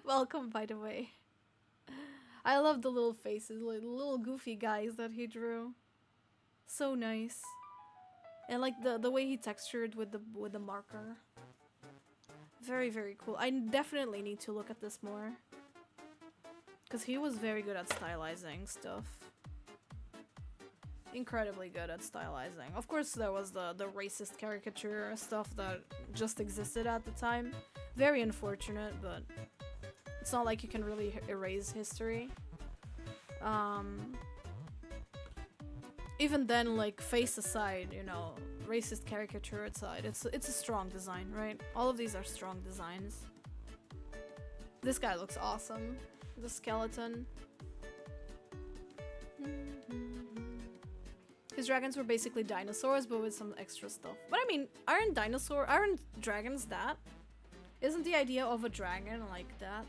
Welcome, by the way. I love the little faces, like little goofy guys that he drew. So nice. And like the way he textured with the marker. Very, very cool. I definitely need to look at this more. Because he was very good at stylizing stuff. Incredibly good at stylizing. Of course there was the racist caricature stuff that just existed at the time. Very unfortunate, but it's not like you can really erase history. Even then, like, face aside, you know, racist caricature aside, it's a strong design, right? All of these are strong designs. This guy looks awesome. The skeleton. His dragons were basically dinosaurs, but with some extra stuff. But I mean, aren't dragons that? Isn't the idea of a dragon like that?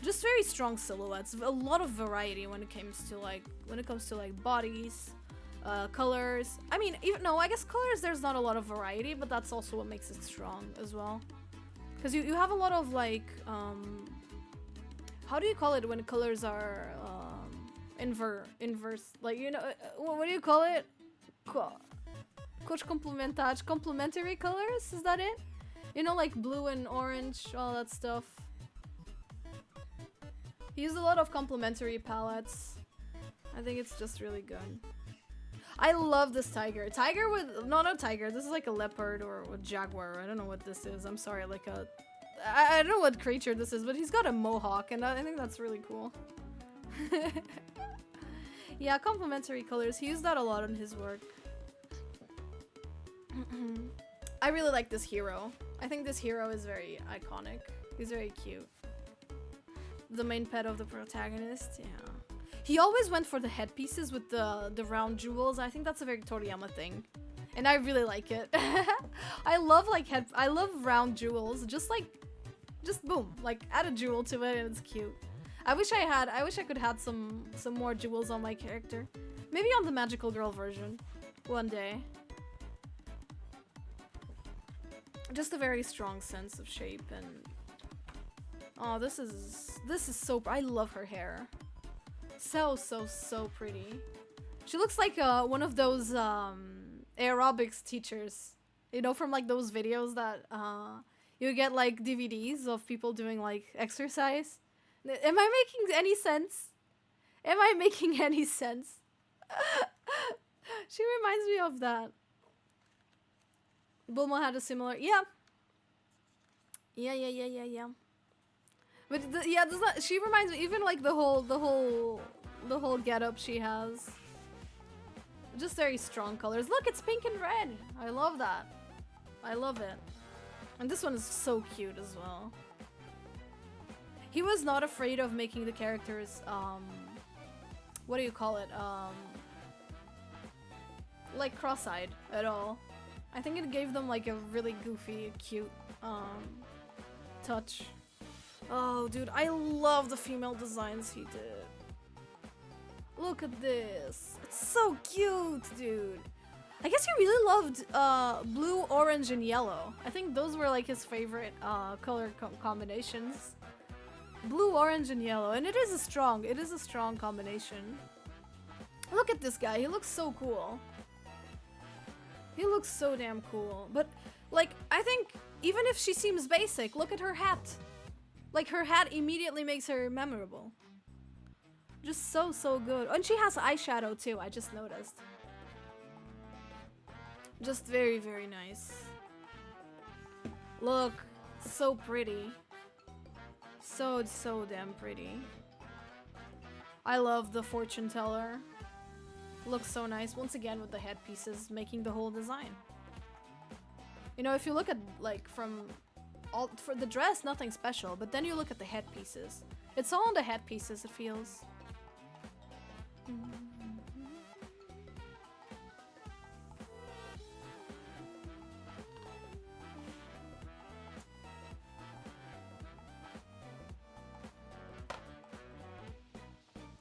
Just very strong silhouettes, a lot of variety when it comes to like bodies, colors. I mean, I guess colors there's not a lot of variety, but that's also what makes it strong as well. Because you have a lot of like, how do you call it when colors are inverse? Like, you know, what do you call it? Complementary colors? Is that it? You know, like blue and orange, all that stuff. He used a lot of complementary palettes. I think it's just really good. I love this tiger. Tiger with... No, not tiger. This is like a leopard or a jaguar. I don't know what this is. I'm sorry. Like a... I don't know what creature this is, but he's got a mohawk, and I think that's really cool. Yeah, complementary colors. He used that a lot in his work. I really like this hero. I think this hero is very iconic. He's very cute. The main pet of the protagonist, yeah. He always went for the headpieces with the round jewels. I think that's a very Toriyama thing. And I really like it. I love round jewels. Just boom, like add a jewel to it and it's cute. I wish I could have some more jewels on my character. Maybe on the magical girl version one day. Just a very strong sense of shape and oh, this is so... I love her hair. So pretty. She looks like one of those aerobics teachers. You know, from like those videos that you get like DVDs of people doing like exercise. Am I making any sense? Am I making any sense? She reminds me of that. Bulma had a similar... Yeah. Yeah. But yeah, does not, she reminds me even like the whole getup she has. Just very strong colors. Look, it's pink and red. I love that. I love it. And this one is so cute as well. He was not afraid of making the characters what do you call it? Like cross-eyed at all. I think it gave them like a really goofy, cute touch. Oh, dude, I love the female designs he did. Look at this. It's so cute, dude. I guess he really loved blue, orange, and yellow. I think those were like his favorite color combinations. Blue, orange, and yellow. And it is a strong combination. Look at this guy. He looks so cool. He looks so damn cool. But, like, I think even if she seems basic, look at her hat. Like, her hat immediately makes her memorable. Just so good. And she has eyeshadow too, I just noticed. Just very nice. Look, so pretty. So damn pretty. I love the fortune teller. Looks so nice. Once again with the headpieces making the whole design. You know, if you look at like for the dress, nothing special, but then you look at the headpieces. It's all on the headpieces, it feels.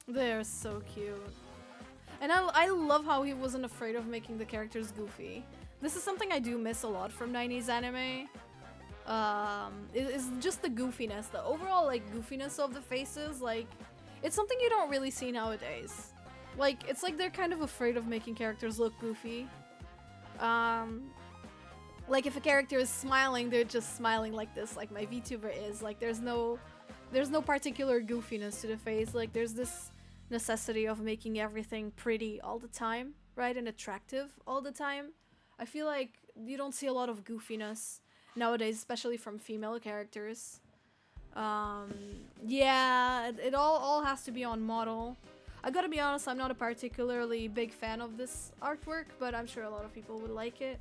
They're so cute. And I love how he wasn't afraid of making the characters goofy. This is something I do miss a lot from 90s anime. Is just the goofiness, the overall like goofiness of the faces. Like, it's something you don't really see nowadays. Like, it's like they're kind of afraid of making characters look goofy. Like if a character is smiling, they're just smiling like this, like my VTuber is. Like there's no particular goofiness to the face. Like there's this necessity of making everything pretty all the time, right? And attractive all the time. I feel like you don't see a lot of goofiness nowadays, especially from female characters. Yeah, it all has to be on model. I gotta be honest, I'm not a particularly big fan of this artwork, but I'm sure a lot of people would like it.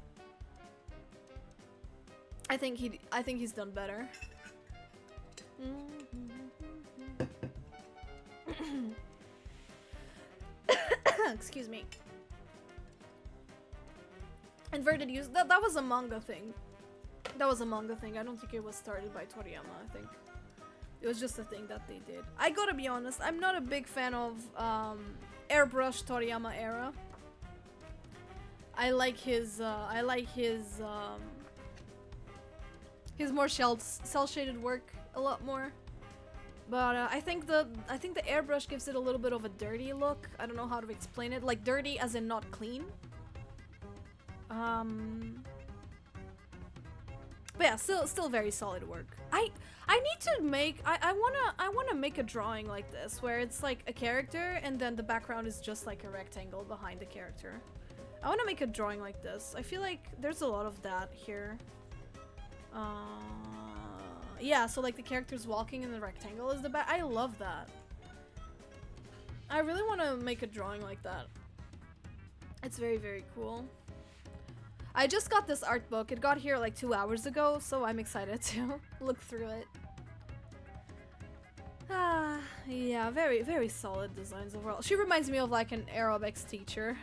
I think he's done better. Excuse me. Inverted use. That was a manga thing. That was a manga thing. I don't think it was started by Toriyama. I think it was just a thing that they did. I gotta be honest. I'm not a big fan of airbrush Toriyama era. I like his more cel shaded work a lot more. But I think the airbrush gives it a little bit of a dirty look. I don't know how to explain it. Like dirty as in not clean. But yeah, still very solid work. I need to make I wanna make a drawing like this where it's like a character and then the background is just like a rectangle behind the character. I wanna make a drawing like this. I feel like there's a lot of that here. Yeah, so like the character's walking and the rectangle is the back. I love that. I really want to make a drawing like that. It's very, very cool. I just got this art book. It got here like 2 hours ago, so I'm excited to look through it. Yeah, very, very solid designs overall. She reminds me of like an aerobics teacher.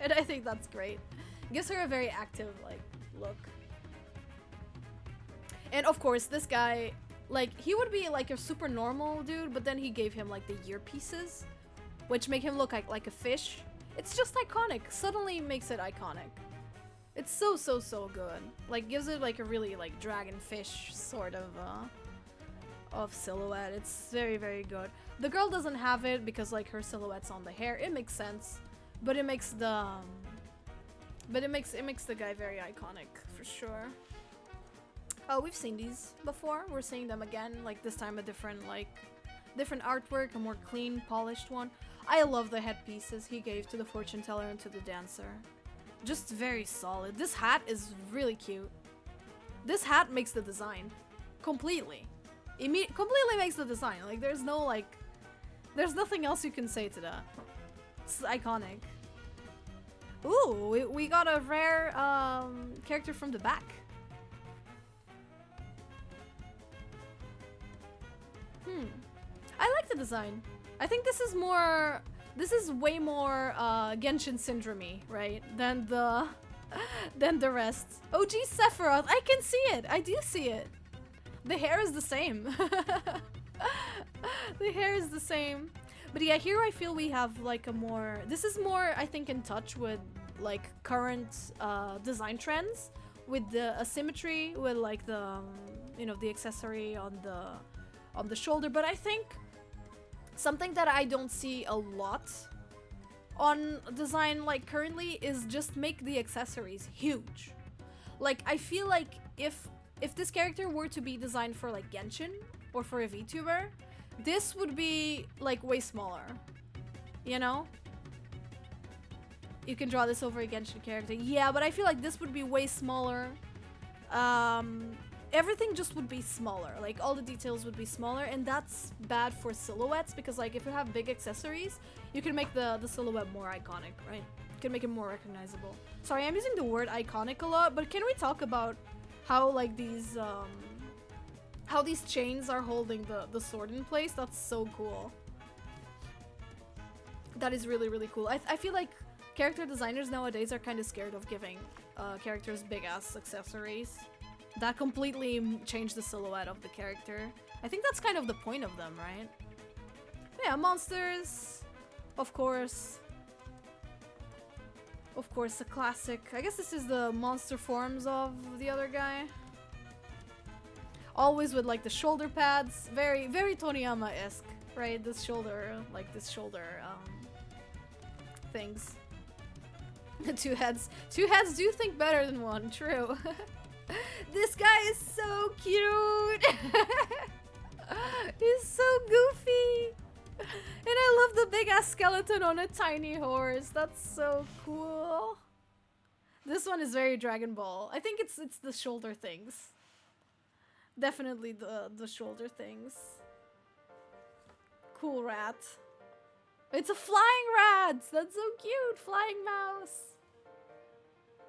And I think that's great. Gives her a very active like look. And of course, this guy, like, he would be like a super normal dude, but then he gave him like the earpieces, which make him look like a fish. It's just iconic. Suddenly makes it iconic. It's so good. Like, gives it like a really like dragonfish sort of silhouette. It's very, very good. The girl doesn't have it because like her silhouette's on the hair. It makes sense, but it makes the guy very iconic for sure. Oh, we've seen these before. We're seeing them again, like this time a different artwork, a more clean, polished one. I love the headpieces he gave to the fortune teller and to the dancer. Just very solid. This hat is really cute. This hat makes the design. Completely. Completely makes the design. Like, there's nothing else you can say to that. It's iconic. Ooh, we got a rare character from the back. I like the design. I think this is way more Genshin Syndrome-y, right? Than the rest. OG Sephiroth, I can see it. I do see it. The hair is the same. The hair is the same. But yeah, here I feel we have like a more, this is more I think in touch with like current design trends, with the asymmetry, with like the you know, the accessory on the shoulder. But I think something that I don't see a lot on design like currently is just make the accessories huge. Like I feel like if this character were to be designed for like Genshin or for a VTuber, this would be like way smaller, you know? You can draw this over a Genshin character. Yeah, but I feel like this would be way smaller. Everything just would be smaller. Like all the details would be smaller, and that's bad for silhouettes because like if you have big accessories, you can make the silhouette more iconic, right? You can make it more recognizable. Sorry, I'm using the word iconic a lot, but can we talk about how like these how these chains are holding the sword in place? That's so cool. That is really, really cool. I feel like character designers nowadays are kind of scared of giving characters big-ass accessories that completely change the silhouette of the character. I think that's kind of the point of them, right? Yeah, monsters, of course. Of course, a classic. I guess this is the monster forms of the other guy. Always with like the shoulder pads. Very, very Toriyama-esque, right? This shoulder, like this shoulder things. Two heads. Two heads do think better than one, true. This guy is so cute. He's so goofy. And I love the big ass skeleton on a tiny horse. That's so cool. This one is very Dragon Ball. I think it's the shoulder things. Definitely the shoulder things. Cool rat. It's a flying rat! That's so cute! Flying mouse!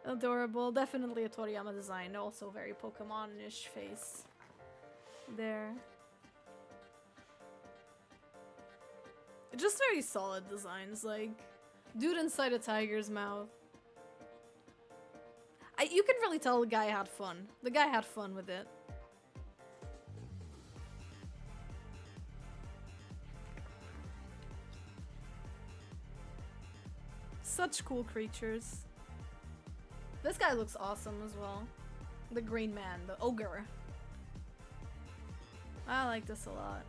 Adorable. Definitely a Toriyama design. Also very Pokemon-ish face. There. Just very solid designs, like dude inside a tiger's mouth. You can really tell the guy had fun. The guy had fun with it. Such cool creatures. This guy looks awesome as well. The green man, the ogre. I like this a lot.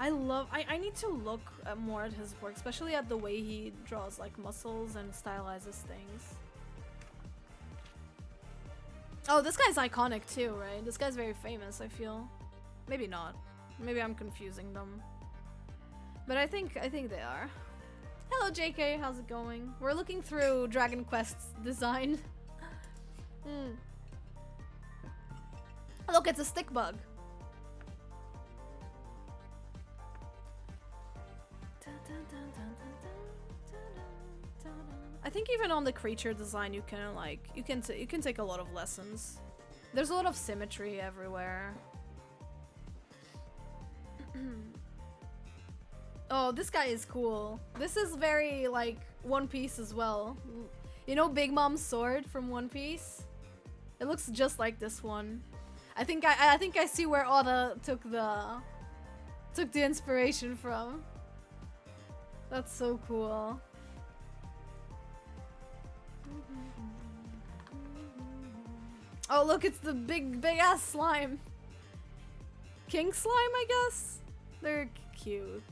I need to look more at his work, especially at the way he draws like muscles and stylizes things. Oh, this guy's iconic too, right? This guy's very famous, I feel. Maybe not. Maybe I'm confusing them. But I think they are. Hello JK, how's it going? We're looking through Dragon Quest's design. Look, it's a stick bug. I think even on the creature design you can like you can take a lot of lessons. There's a lot of symmetry everywhere. Oh, this guy is cool. This is very like One Piece as well. You know Big Mom's sword from One Piece? It looks just like this one. I think I see where Oda took the inspiration from. That's so cool. Oh look, it's the big ass slime. King slime, I guess? They're cute.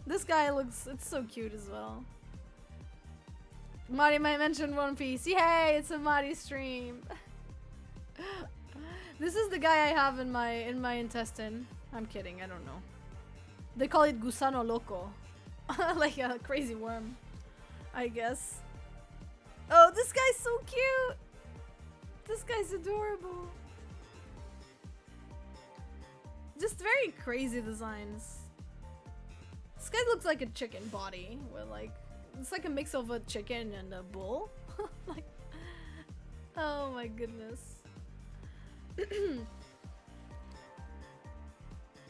This guy looks, it's so cute as well. Mari might mention One Piece. Yay, it's a Mari stream. This is the guy I have in my intestine. I'm kidding, I don't know. They call it Gusano Loco. Like a crazy worm, I guess. Oh, this guy's so cute! This guy's adorable. Just very crazy designs. This guy looks like a chicken body with like, it's like a mix of a chicken and a bull. Like, oh my goodness.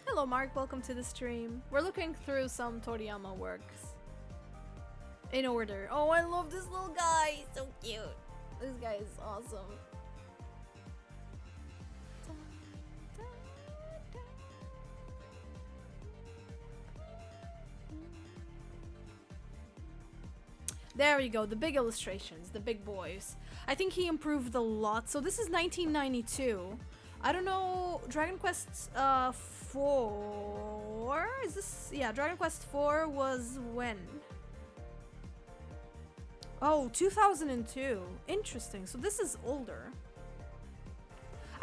Hello Mark, welcome to the stream. We're looking through some Toriyama works. In order. Oh, I love this little guy. He's so cute. This guy is awesome. There we go, the big illustrations, the big boys. I think he improved a lot. So this is 1992. I don't know, Dragon Quest 4? Is this? Yeah, Dragon Quest 4 was when? Oh, 2002. Interesting. So this is older.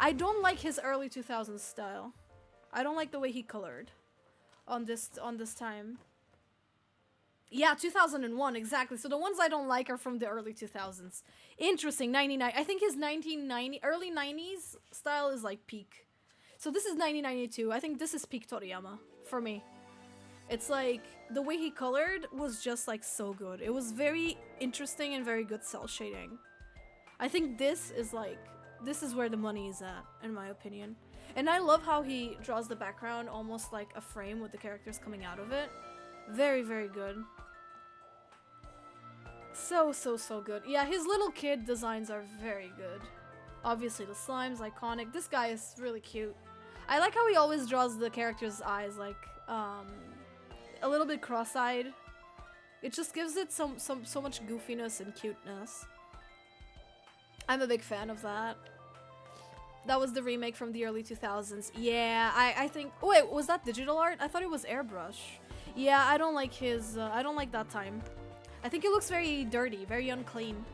I don't like his early 2000s style. I don't like the way he colored on this time. Yeah, 2001, exactly. So the ones I don't like are from the early 2000s. Interesting, 99. I think his 1990, early 90s style is like peak. So this is 1992. I think this is peak Toriyama for me. It's like, the way he colored was just like so good. It was very interesting and very good cell shading. I think this is like, this is where the money is at, in my opinion. And I love how he draws the background almost like a frame with the characters coming out of it. Very, very good. So good. Yeah, his little kid designs are very good. Obviously, the slime's iconic. This guy is really cute. I like how he always draws the character's eyes like, a little bit cross-eyed. It just gives it so much goofiness and cuteness. I'm a big fan of that. That was the remake from the early 2000s. Yeah, I think... Oh, wait, was that digital art? I thought it was airbrush. Yeah, I don't like his... I don't like that time. I think it looks very dirty, very unclean.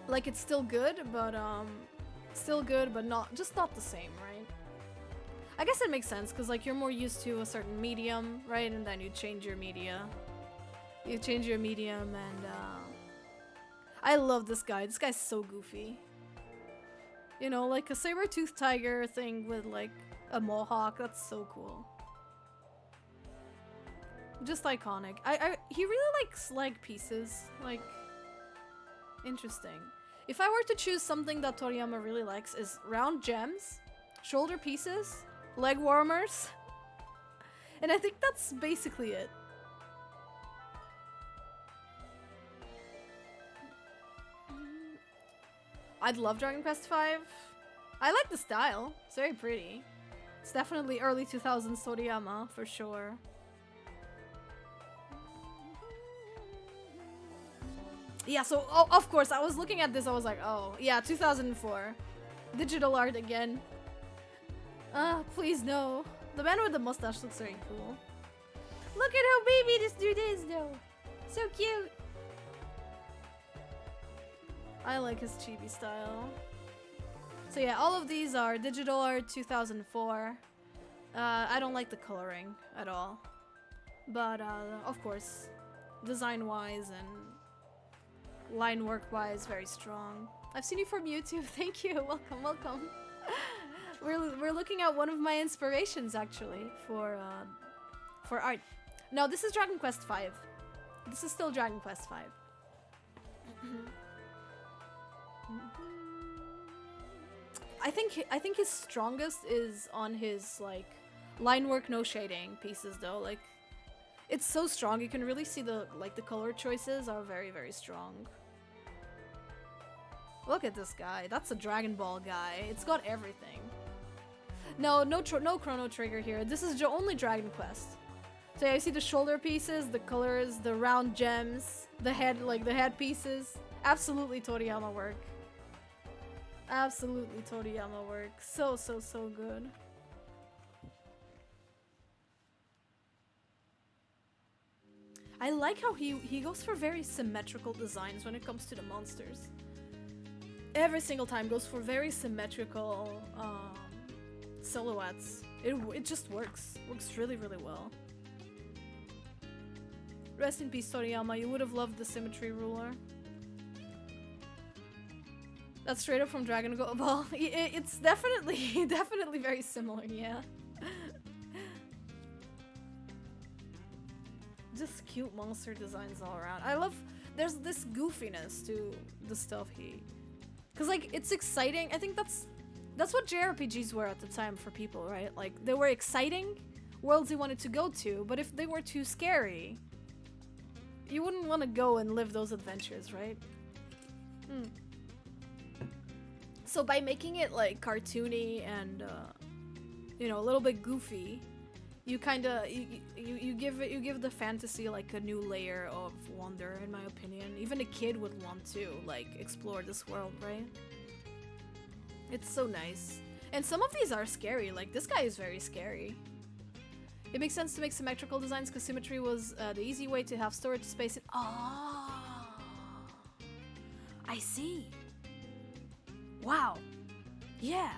Like, it's still good, but not... Just not the same, right? I guess it makes sense, because, like, you're more used to a certain medium, right? And then you change your media. You change your medium, and, I love this guy. This guy's so goofy. You know, like a saber-toothed tiger thing with, like, a mohawk. That's so cool. Just iconic. He really likes leg pieces. Like, interesting. If I were to choose something that Toriyama really likes is round gems, shoulder pieces, leg warmers, and I think that's basically it. I'd love Dragon Quest V. I like the style. It's very pretty. It's definitely early 2000s Toriyama, for sure. Yeah, so, oh, of course, I was looking at this, I was like, oh, yeah, 2004. Digital art again. Please no. The man with the mustache looks very cool. Look at how baby this dude is, though. So cute. I like his chibi style. So yeah, all of these are digital art 2004. I don't like the coloring at all. But, of course, design-wise and line work-wise, very strong. I've seen you from YouTube. Thank you. Welcome, welcome. We're looking at one of my inspirations, actually, for art. No, this is Dragon Quest V. This is still Dragon Quest V. I think his strongest is on his, like, line work, no shading pieces, though. Like, it's so strong, you can really see the color choices are very, very strong. Look at this guy. That's a Dragon Ball guy. It's got everything. No Chrono Trigger here. This is only Dragon Quest. So yeah, you see the shoulder pieces, the colors, the round gems, the head, like the head pieces. Absolutely Toriyama work. Absolutely Toriyama work. So good. I like how he goes for very symmetrical designs when it comes to the monsters. Every single time goes for very symmetrical silhouettes. It just works. Works really, really well. Rest in peace, Toriyama. You would have loved the symmetry ruler. That's straight up from Dragon Ball. It's definitely very similar, yeah. Just cute monster designs all around. I love... There's this goofiness to the stuff he... Because, like, it's exciting. I think that's what JRPGs were at the time for people, right? Like, they were exciting worlds you wanted to go to, but if they were too scary, you wouldn't want to go and live those adventures, right? So by making it, like, cartoony and, you know, a little bit goofy, you kind of you give the fantasy like a new layer of wonder, in my opinion. Even a kid would want to like explore this world, right? It's so nice. And some of these are scary. Like this guy is very scary. It makes sense to make symmetrical designs because symmetry was the easy way to have storage space. Oh, I see. Wow. Yeah.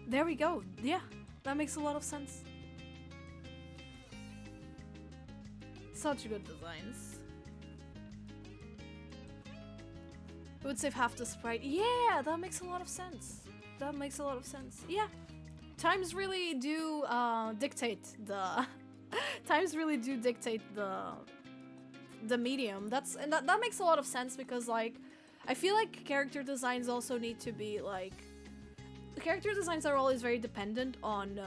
There we go. Yeah, that makes a lot of sense. Such good designs. It would save half the sprite. Yeah, that makes a lot of sense. That makes a lot of sense. Yeah. Times really do dictate the times really do dictate the medium. That makes a lot of sense because like I feel like character designs also need to be like character designs are always very dependent on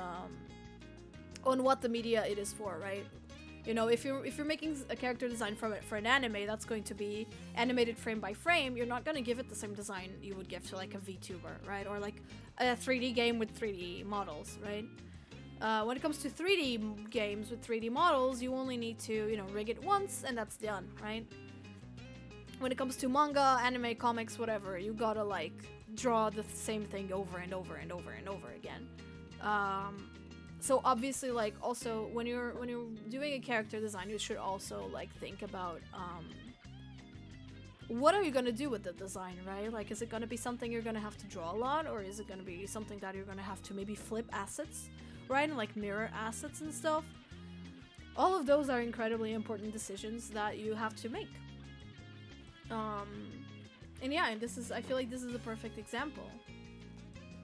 what the media it is for, right? You know, if you're making a character design for an anime that's going to be animated frame by frame, you're not going to give it the same design you would give to like a VTuber, right? Or like a 3D game with 3D models, right? When it comes to 3D games with 3D models, you only need to, you know, rig it once and that's done, right? When it comes to manga, anime, comics, whatever, you gotta like draw the same thing over and over and over and over again. So obviously, like, also when you're doing a character design, you should also like think about what are you gonna do with the design, right? Like, is it gonna be something you're gonna have to draw a lot, or is it gonna be something that you're gonna have to maybe flip assets, right? And like mirror assets and stuff. All of those are incredibly important decisions that you have to make. And yeah, and I feel like this is a perfect example.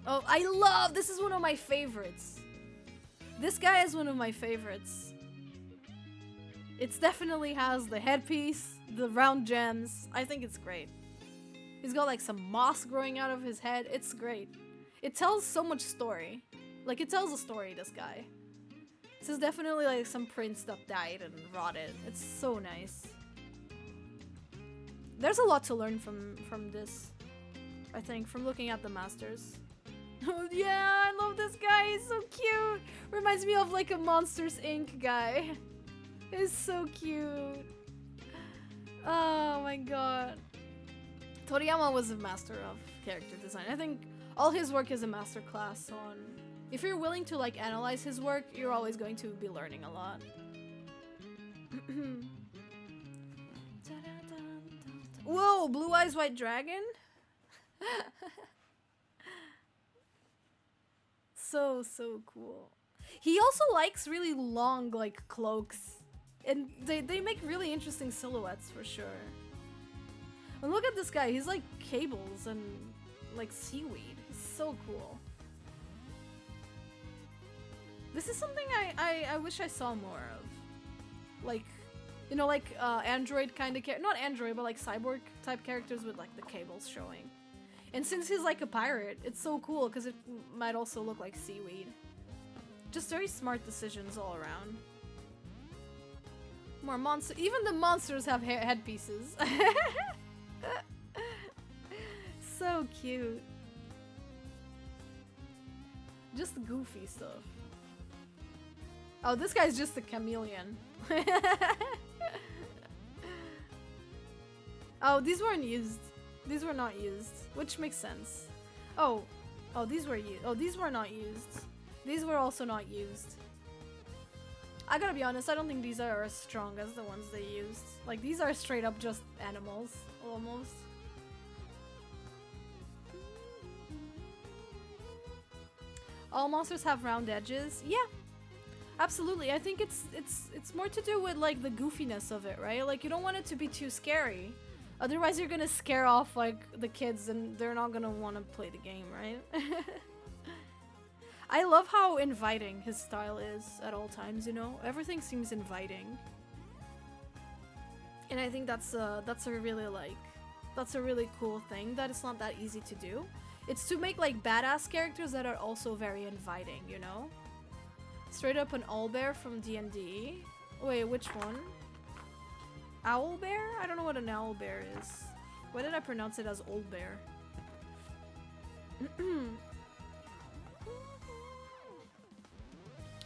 Oh, this is one of my favorites. This guy is one of my favorites. It definitely has the headpiece, the round gems. I think it's great. He's got like some moss growing out of his head. It's great. It tells so much story. Like, it tells a story, this guy. This is definitely like some prince that died and rotted. It's so nice. There's a lot to learn from this, I think, from looking at the masters. Oh yeah, I love this guy. He's so cute. Reminds me of like a Monsters Inc. guy. He's so cute. Oh my god. Toriyama was a master of character design. I think all his work is a masterclass on... If you're willing to like analyze his work, you're always going to be learning a lot. Whoa, Blue Eyes White Dragon? So cool. He also likes really long like cloaks. And they make really interesting silhouettes for sure. And look at this guy, he's like cables and like seaweed. He's so cool. This is something I wish I saw more of. Like, you know, like android kind of not android, but like cyborg type characters with like the cables showing. And since he's like a pirate, it's so cool because it might also look like seaweed. Just very smart decisions all around. More monsters. Even the monsters have headpieces. So cute. Just goofy stuff. Oh, this guy's just a chameleon. Oh, these weren't used. These were not used, which makes sense. Oh, these were used. Oh, these were not used. These were also not used. I gotta be honest, I don't think these are as strong as the ones they used. Like, these are straight up just animals, almost. All monsters have round edges. Yeah, absolutely. I think it's more to do with like the goofiness of it, right? Like, you don't want it to be too scary. Otherwise, you're gonna scare off like the kids, and they're not gonna want to play the game, right? I love how inviting his style is at all times. You know, everything seems inviting, and I think that's a really cool thing that it's not that easy to do. It's to make like badass characters that are also very inviting. You know, straight up an owlbear from D&D. Wait, which one? Owlbear? I don't know what an owlbear is. Why did I pronounce it as old bear?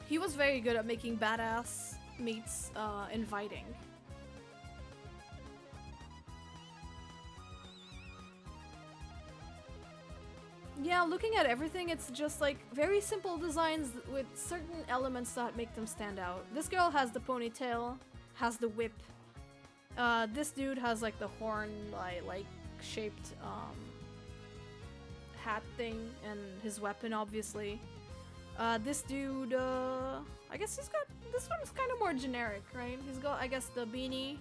He was very good at making badass meets inviting. Yeah, looking at everything, it's just like very simple designs with certain elements that make them stand out. This girl has the ponytail, has the whip. This dude has like the horn like shaped hat thing, and his weapon obviously. This dude, I guess he's got, this one's kind of more generic, right? He's got, I guess, the beanie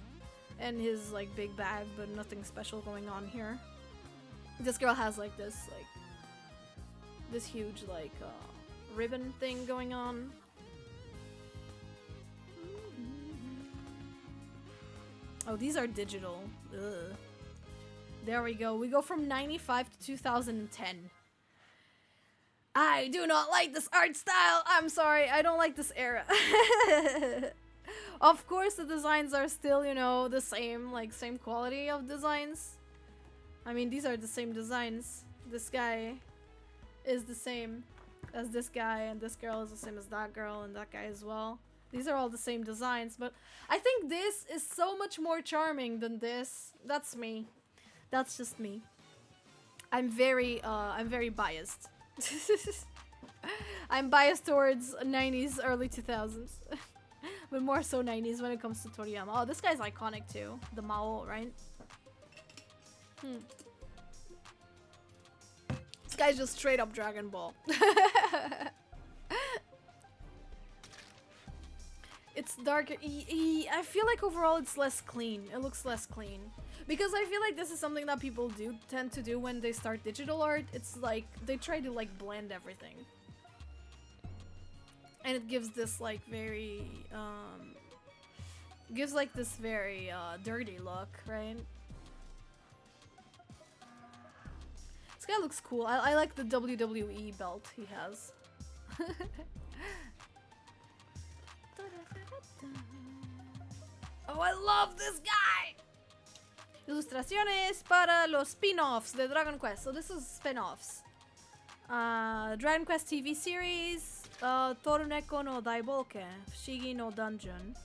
and his like big bag, but nothing special going on here. This girl has like this huge like ribbon thing going on. Oh, these are digital. Ugh. There we go. We go from 95 to 2010. I do not like this art style. I'm sorry. I don't like this era. Of course, the designs are still, you know, the same, like same quality of designs. I mean, these are the same designs. This guy is the same as this guy, and this girl is the same as that girl, and that guy as well. These are all the same designs, but I think this is so much more charming than this. That's me. That's just me. I'm very biased. I'm biased towards 90s, early 2000s. But more so 90s when it comes to Toriyama. Oh, this guy's iconic too. The Mao, right? This guy's just straight up Dragon Ball. It's darker. I feel like overall it's less clean. It looks less clean. Because I feel like this is something that people tend to do when they start digital art. It's like they try to like blend everything. And it gives this like very gives like this very dirty look, right? This guy looks cool. I like the WWE belt he has. Oh, I love this guy! Ilustraciones para los spin-offs de Dragon Quest. So this is spin-offs. Dragon Quest TV series, Torneko no Daiboken, Fushigi no Dungeon,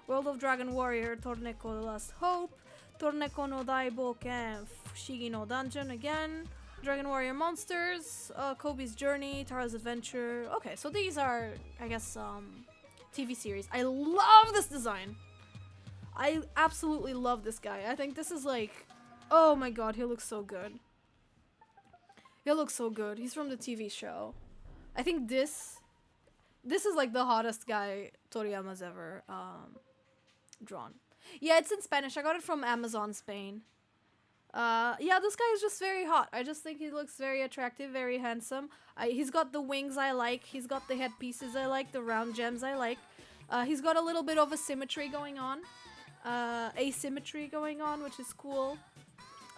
World of Dragon Warrior, Torneko The Last Hope, Torneko no Daiboken, Fushigi no Dungeon again, Dragon Warrior Monsters, Kobe's Journey, Tara's Adventure. Okay, so these are, I guess, TV series. I love this design. I absolutely love this guy. I think this is like, oh my god, he looks so good. He looks so good. He's from the TV show. I think this is like the hottest guy Toriyama's ever drawn. Yeah, it's in Spanish. I got it from Amazon Spain. Yeah, this guy is just very hot. I just think he looks very attractive, very handsome. He's got the wings I like. He's got the headpieces I like, the round gems I like. He's got a little bit of asymmetry going on. Asymmetry going on, which is cool.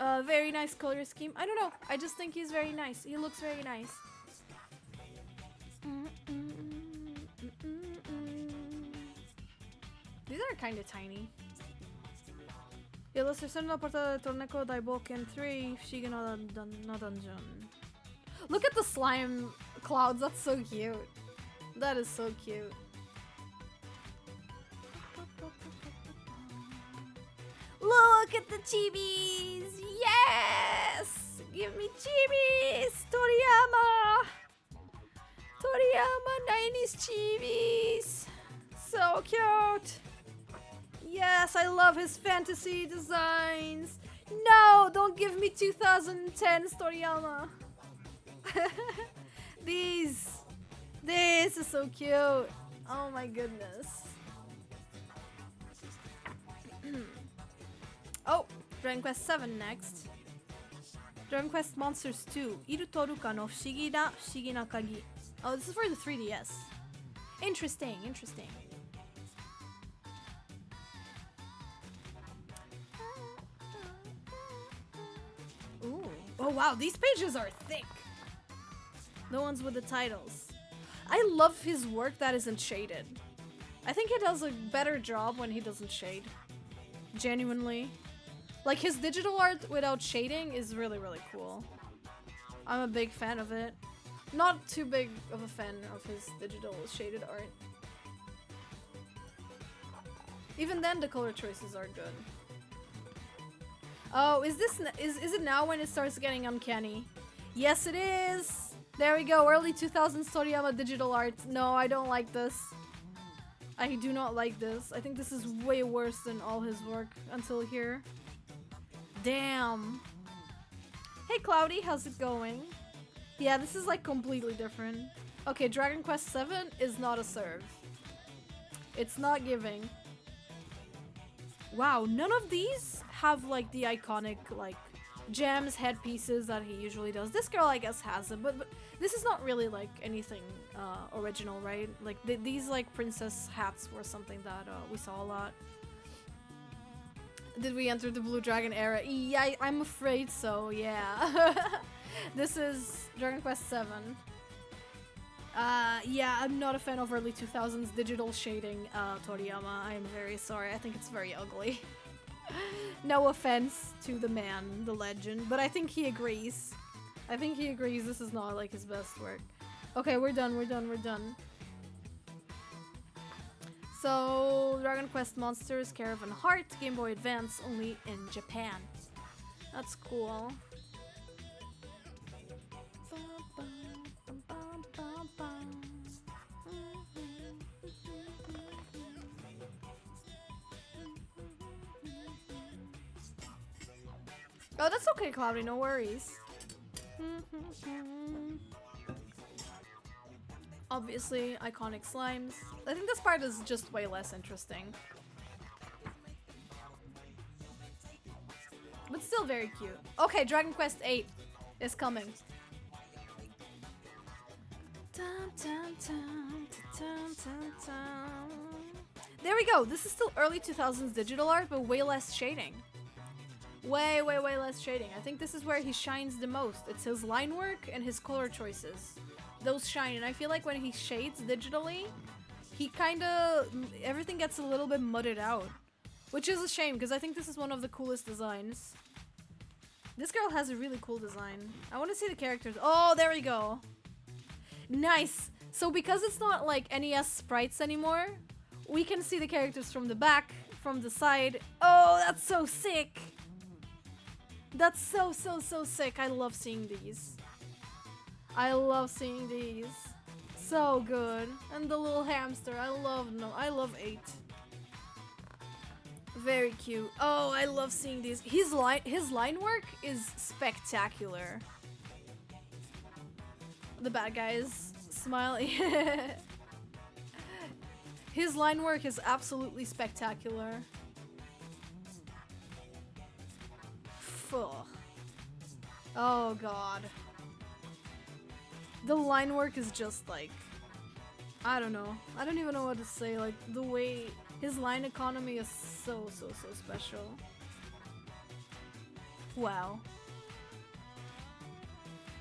Very nice color scheme. I don't know. I just think he's very nice. He looks very nice. These are kind of tiny. Ilustración la portada de Torneko Daiboken 3, Fushigi no Dungeon. Look at the slime clouds. That's so cute. That is so cute. Look at the chibis! Yes! Give me chibis! Toriyama! Toriyama 90s chibis! So cute! Yes, I love his fantasy designs! No! Don't give me 2010's Toriyama! This is so cute! Oh my goodness. Oh, Dragon Quest 7 next. Dragon Quest Monsters 2. Iru Toruka no Fushigi na Kagi. Oh, this is for the 3DS. Interesting, interesting. Ooh. Oh wow, these pages are thick. The ones with the titles. I love his work that isn't shaded. I think he does a better job when he doesn't shade. Genuinely. Like, his digital art without shading is really, really cool. I'm a big fan of it. Not too big of a fan of his digital shaded art. Even then, the color choices are good. Oh, is it now when it starts getting uncanny? Yes, it is! There we go, early 2000s Toriyama digital art. No, I don't like this. I do not like this. I think this is way worse than all his work until here. Damn. Hey Cloudy, how's it going? Yeah, this is like completely different. Okay, Dragon Quest VII is not a serve. It's not giving. Wow, none of these have like the iconic like gems, headpieces that he usually does. This girl I guess has it, but this is not really like anything original, right? Like these like princess hats were something that we saw a lot. Did we enter the Blue Dragon era? Yeah, I'm afraid so, yeah. This is Dragon Quest VII. Yeah, I'm not a fan of early 2000s digital shading, Toriyama. I am very sorry. I think it's very ugly. No offense to the man, the legend, but I think he agrees. I think he agrees this is not like his best work. Okay, we're done, we're done, we're done. So, Dragon Quest Monsters, Caravan Heart, Game Boy Advance, only in Japan. That's cool. Oh, that's okay, Cloudy, no worries. Obviously, iconic slimes. I think this part is just way less interesting. But still very cute. Okay, Dragon Quest VIII is coming. There we go. This is still early 2000s digital art, but way less shading. Way less shading. I think this is where he shines the most. It's his line work and his color choices. Those shine, and I feel like when he shades digitally, he kinda... everything gets a little bit mudded out. Which is a shame, because I think this is one of the coolest designs. This girl has a really cool design. I want to see the characters. Oh, there we go. Nice! So because it's not like NES sprites anymore, we can see the characters from the back, from the side. Oh, that's so sick! That's so sick. I love seeing these. I love seeing these. So good. And the little hamster. I love 8. Very cute. Oh, I love seeing these. His line work is spectacular. The bad guys smiling. His line work is absolutely spectacular. Ugh. Oh god. The line work is just like, I don't know. I don't even know what to say. Like the way his line economy is so special. Wow.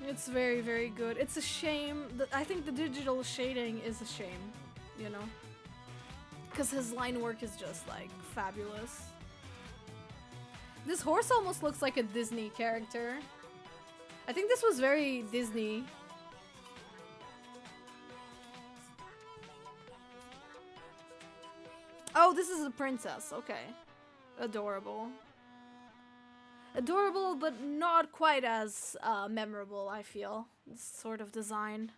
It's very good. It's a shame that I think the digital shading is a shame, you know? Because his line work is just like fabulous. This horse almost looks like a Disney character. I think this was very Disney. Oh, this is a princess. Okay. Adorable. Adorable, but not quite as memorable, I feel. This sort of design.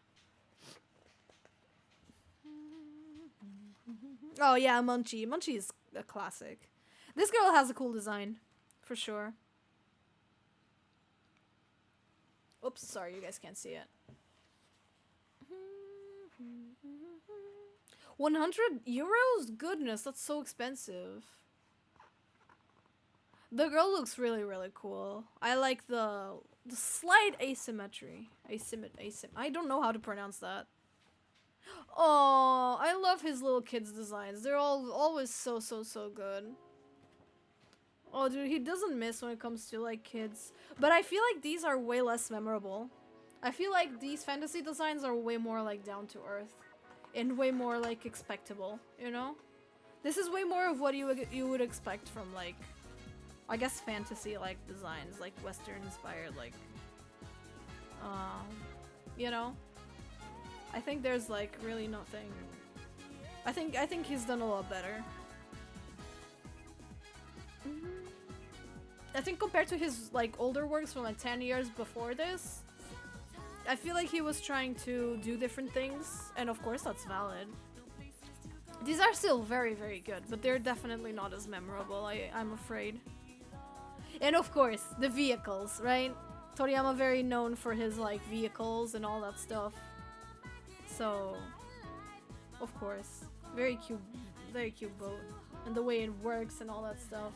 Oh yeah, Munchie. Munchie is a classic. This girl has a cool design. For sure. Oops, sorry, you guys can't see it. 100 euros? Goodness, that's so expensive. The girl looks really cool. I like the slight asymmetry. I don't know how to pronounce that. Oh, I love his little kids' designs. They're always so good. Oh, dude, he doesn't miss when it comes to, like, kids. But I feel like these are way less memorable. I feel like these fantasy designs are way more, like, down to earth. And way more, like, expectable, you know? This is way more of what you would expect from, like, I guess fantasy-like designs. Like, Western-inspired, like, you know? I think there's like really nothing. I think he's done a lot better. I think compared to his like older works from like 10 years before this, I feel like he was trying to do different things, and of course that's valid. These are still very, very good, but they're definitely not as memorable, I'm afraid. And of course, the vehicles, right? Toriyama very known for his like vehicles and all that stuff. So, of course, very cute boat, and the way it works and all that stuff.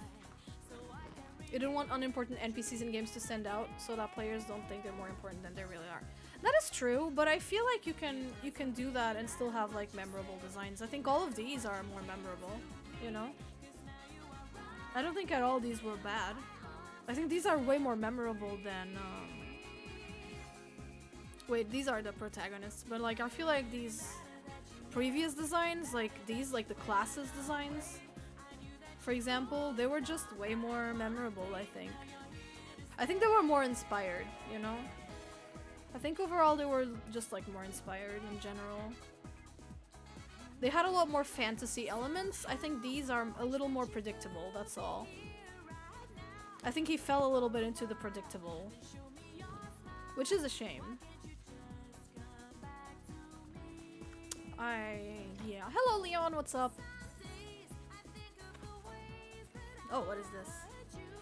You don't want unimportant NPCs in games to stand out so that players don't think they're more important than they really are. That is true, but I feel like you can do that and still have like memorable designs. I think all of these are more memorable, you know? I don't think at all these were bad. I think these are way more memorable than wait, these are the protagonists, but like I feel like these previous designs, like these, like the classes designs, for example, they were just way more memorable, I think. I think they were more inspired, you know? I think overall they were just like more inspired in general. They had a lot more fantasy elements. I think these are a little more predictable, that's all. I think he fell a little bit into the predictable, which is a shame. Yeah. Hello, Leon, what's up? Oh, what is this?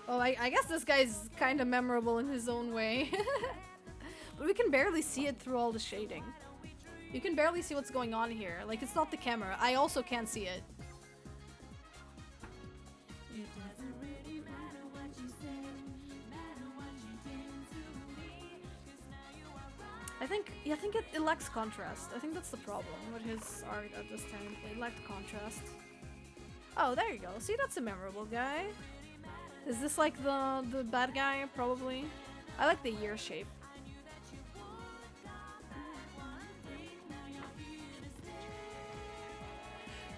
Oh, I guess this guy's kind of memorable in his own way. But we can barely see it through all the shading. You can barely see what's going on here. Like, it's not the camera. I also can't see it. I think it lacks contrast. I think that's the problem with his art at this time. It lacked contrast. Oh, there you go. See, that's a memorable guy. Is this like the bad guy? Probably. I like the ear shape.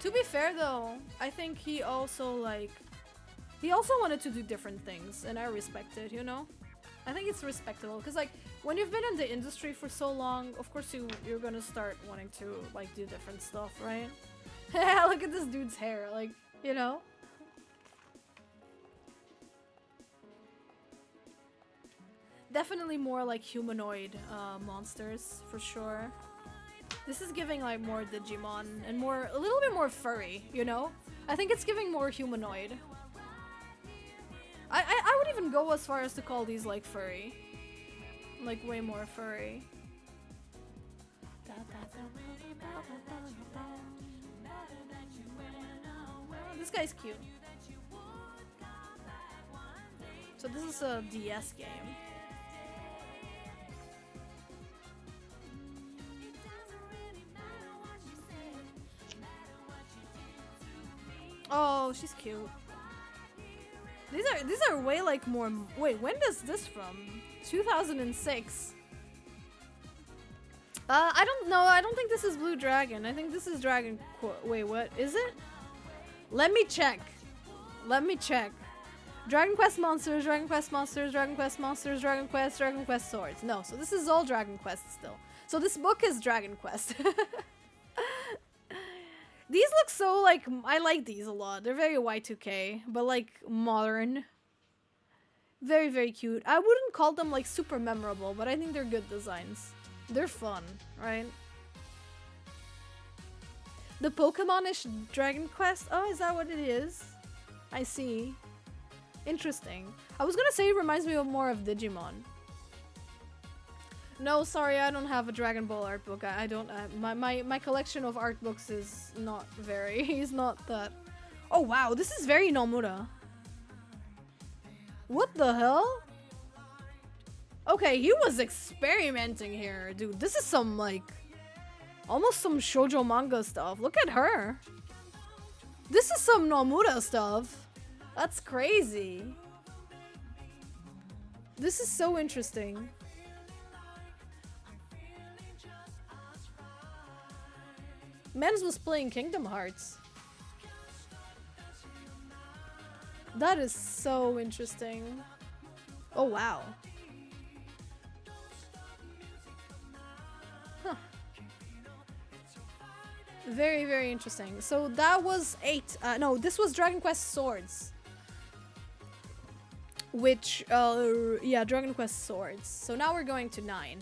To be fair though, I think he also wanted to do different things, and I respect it, you know? I think it's respectable, because like when you've been in the industry for so long, of course you're gonna start wanting to like do different stuff, right? Look at this dude's hair, like, you know? Definitely more like humanoid monsters, for sure. This is giving like more Digimon and a little bit more furry, you know? I think it's giving more humanoid. I would even go as far as to call these like furry. Like way more furry. This guy's cute. So this is a DS game. Oh, she's cute. These are way like more. Wait, when does this from? 2006. I don't know. I don't think this is Blue Dragon. I think this is Dragon. Wait, what is it? Let me check. Let me check. Dragon Quest Monsters, Dragon Quest Monsters, Dragon Quest Monsters, Dragon Quest Swords. No, so this is all Dragon Quest still. So this book is Dragon Quest. These look so, like, I like these a lot. They're very Y2K, but, like, modern. Very, very cute. I wouldn't call them, like, super memorable, but I think they're good designs. They're fun, right? The Pokemon-ish Dragon Quest? Oh, is that what it is? I see. Interesting. I was gonna say it reminds me of more of Digimon. No, sorry, I don't have a Dragon Ball art book. I don't. My collection of art books is not very. Is not that. Oh wow, this is very Nomura. What the hell? Okay, he was experimenting here, dude. This is some like, almost some shoujo manga stuff. Look at her. This is some Nomura stuff. That's crazy. This is so interesting. Men's was playing Kingdom Hearts. That is so interesting. Oh wow. Huh. Very, very interesting. So that was 8. No, this was Dragon Quest Swords. Which, yeah, Dragon Quest Swords. So now we're going to 9.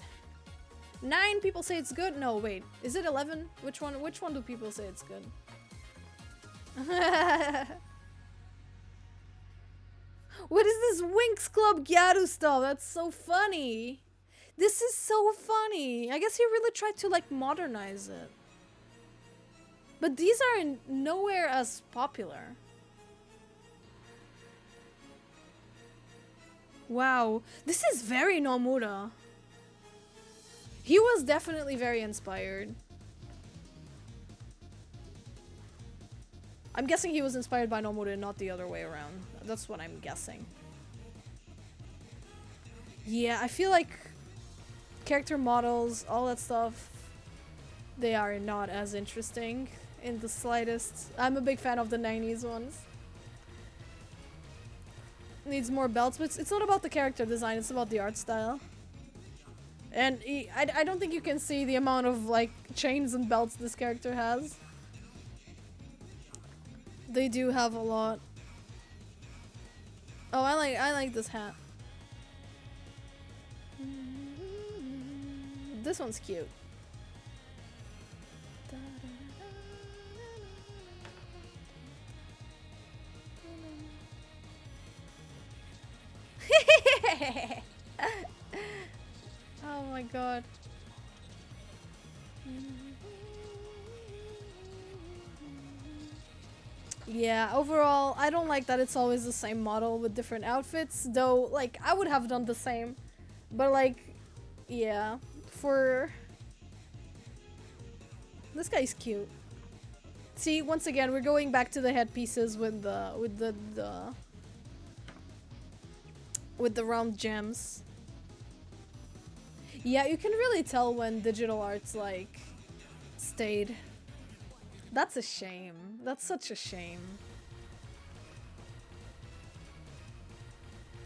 9 people say it's good? No, wait. Is it 11? Which one do people say it's good? What is this Winx Club Gyaru stuff? That's so funny. This is so funny. I guess he really tried to like modernize it. But these are nowhere as popular. Wow. This is very Nomura. He was definitely very inspired. I'm guessing he was inspired by Nomura, not the other way around. That's what I'm guessing. Yeah, I feel like character models, all that stuff, they are not as interesting in the slightest. I'm a big fan of the 90s ones. Needs more belts, but it's not about the character design, it's about the art style. And I don't think you can see the amount of like chains and belts this character has. They do have a lot. Oh, I like this hat. This one's cute. Oh my god. Yeah, overall, I don't like that it's always the same model with different outfits, though, like, I would have done the same. But, like, yeah, for... This guy's cute. See, once again, we're going back to the headpieces with the round gems. Yeah, you can really tell when digital art's, like, stayed. That's a shame. That's such a shame.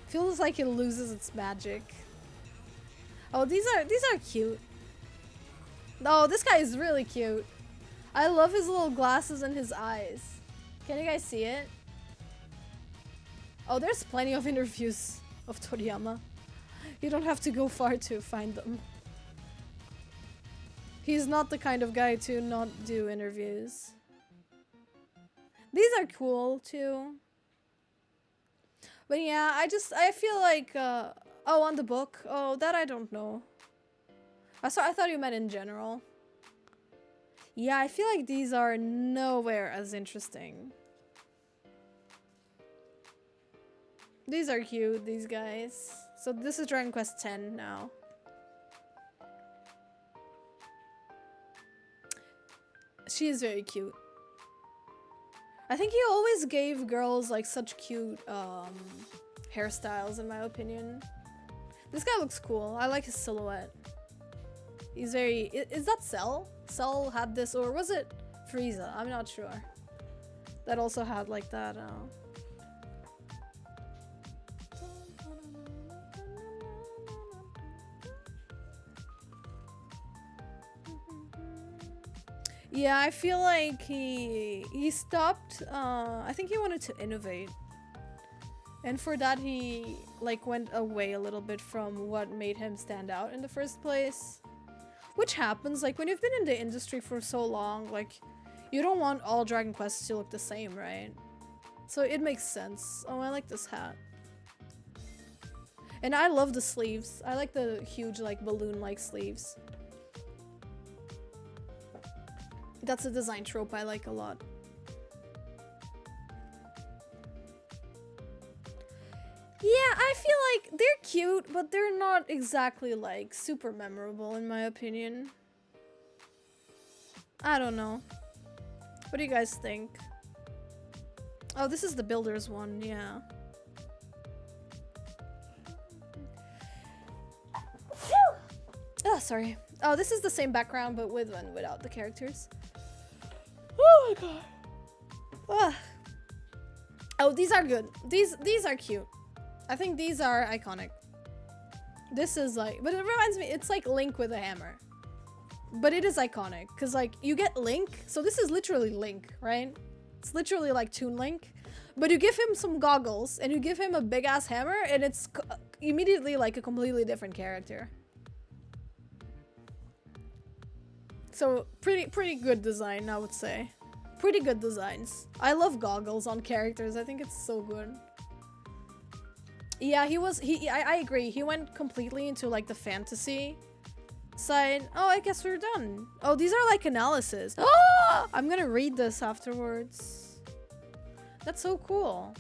Feels like it loses its magic. Oh, these are cute. Oh, this guy is really cute. I love his little glasses and his eyes. Can you guys see it? Oh, there's plenty of interviews of Toriyama. You don't have to go far to find them. He's not the kind of guy to not do interviews. These are cool too. But yeah, I feel like, oh, on the book. Oh, that I don't know. I thought you meant in general. Yeah, I feel like these are nowhere as interesting. These are cute, these guys. So this is Dragon Quest X now. She is very cute. I think he always gave girls like such cute hairstyles, in my opinion. This guy looks cool. I like his silhouette. He's very... Is that Cell? Cell had this, or was it Frieza? I'm not sure. That also had like that... Yeah, I feel like he stopped. I think he wanted to innovate, and for that he like went away a little bit from what made him stand out in the first place, which happens like when you've been in the industry for so long. Like, you don't want all Dragon Quests to look the same, right? So it makes sense. Oh, I like this hat, and I love the sleeves. I like the huge like balloon-like sleeves. That's a design trope I like a lot. Yeah, I feel like they're cute, but they're not exactly like super memorable in my opinion. I don't know. What do you guys think? Oh, this is the Builders one, yeah. Oh, sorry. Oh, this is the same background, but with and without the characters. Oh my god. Ugh. Oh, these are good. These are cute. I think these are iconic. This is like, but it reminds me, it's like Link with a hammer. but it is iconic because like you get Link, so this is literally Link, right? It's literally like Toon Link, but you give him some goggles and you give him a big ass hammer and it's immediately like a completely different character. So pretty good design, I would say. Pretty good designs. I love goggles on characters. I think it's so good. Yeah, I agree. He went completely into like the fantasy side. Oh, I guess we're done. Oh, these are like analysis. Oh, I'm gonna read this afterwards. That's so cool.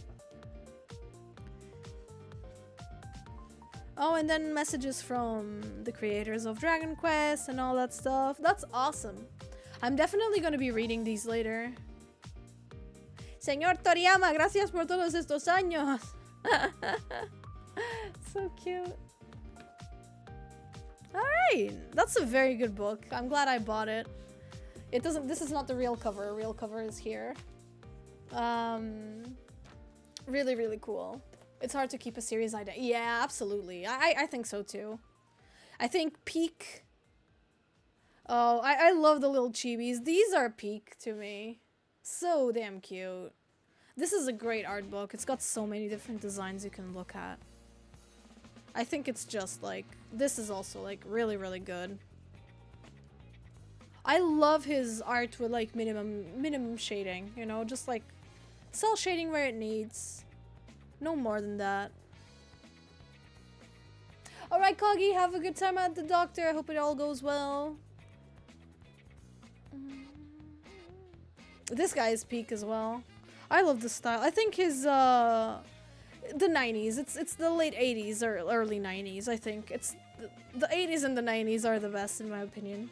Oh, and then messages from the creators of Dragon Quest and all that stuff. That's awesome. I'm definitely gonna be reading these later. Señor Toriyama, gracias por todos estos años. So cute. Alright, that's a very good book. I'm glad I bought it. This is not the real cover. Real cover is here. Really, really cool. It's hard to keep a series idea. Yeah, absolutely. I think so too. I think peak. Oh, I love the little chibis. These are peak to me. So damn cute. This is a great art book. It's got so many different designs you can look at. I think it's just like, this is also like really, really good. I love his art with like minimum shading, you know, just like cell shading where it needs. No more than that. Alright, Coggy, have a good time at the doctor. I hope it all goes well. This guy is peak as well. I love the style. I think his the 90s. It's the late 80s or early 90s. I think it's the 80s and the 90s are the best in my opinion.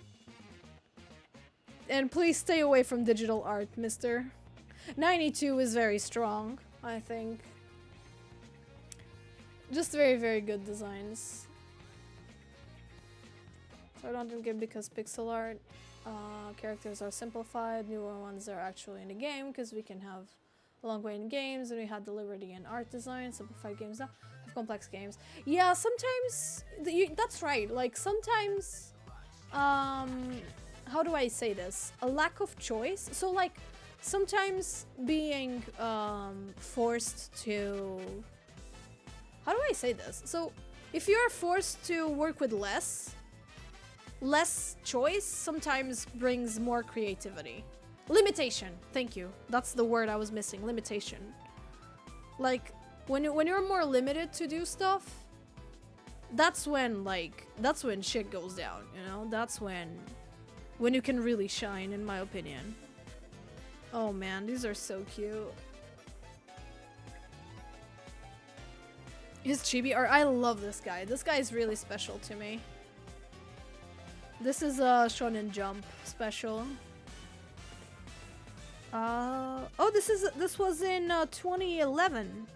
And please stay away from digital art, mister. 92 is very strong, I think. Just very, very good designs. So I don't get because pixel art characters are simplified. Newer ones are actually in the game because we can have a long way in games and we had the liberty in art design. Simplified games now have complex games. Yeah, sometimes that's right. Like sometimes, how do I say this? A lack of choice. So like sometimes being forced to. How do I say this? So, if you're forced to work with less choice sometimes brings more creativity. Limitation, thank you. That's the word I was missing, limitation. Like, when you're more limited to do stuff, that's when shit goes down, you know? That's when you can really shine, in my opinion. Oh man, these are so cute. His chibi art, I love this guy. This guy is really special to me. This is a Shonen Jump special. Oh, this was in 2011.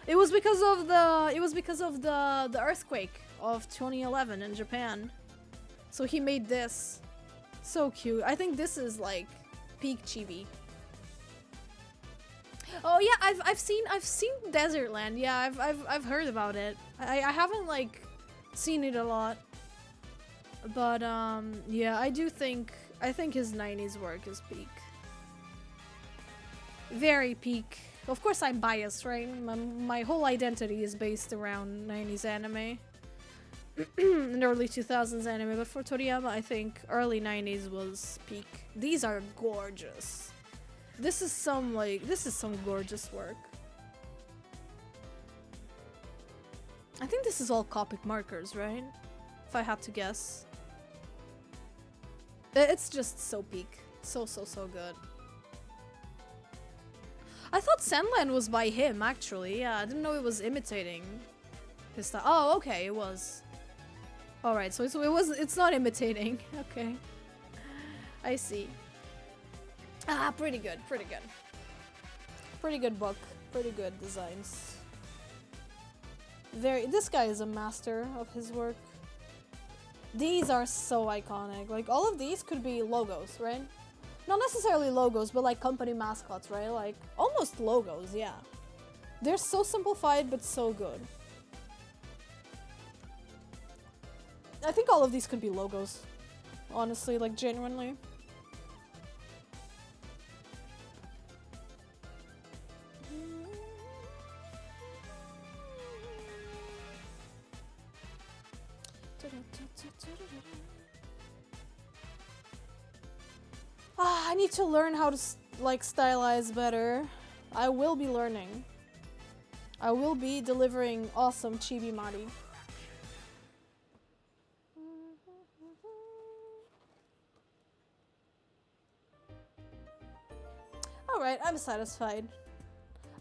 It was because of the earthquake of 2011 in Japan. So he made this. So cute. I think this is like peak chibi. Oh yeah, I've seen Desertland. Yeah, I've heard about it. I haven't like seen it a lot. But yeah, I think his 90s work is peak. Very peak. Of course I'm biased, right? My whole identity is based around 90s anime. And early 2000s anime, but for Toriyama I think early 90s was peak. These are gorgeous. This is some gorgeous work. I think this is all Copic markers, right? If I had to guess. It's just so peak. So good. I thought Sandland was by him, actually. Yeah, I didn't know it was imitating his style. Oh, okay, it was. Alright, so it's not imitating. Okay. I see. Ah, pretty good. Pretty good book. Pretty good designs. This guy is a master of his work. These are so iconic. Like, all of these could be logos, right? Not necessarily logos, but like company mascots, right? Like, almost logos, yeah. They're so simplified, but so good. I think all of these could be logos. honestly, like genuinely. I need to learn how to like stylize better. I will be learning. I will be delivering awesome chibi Mari. Alright, I'm satisfied.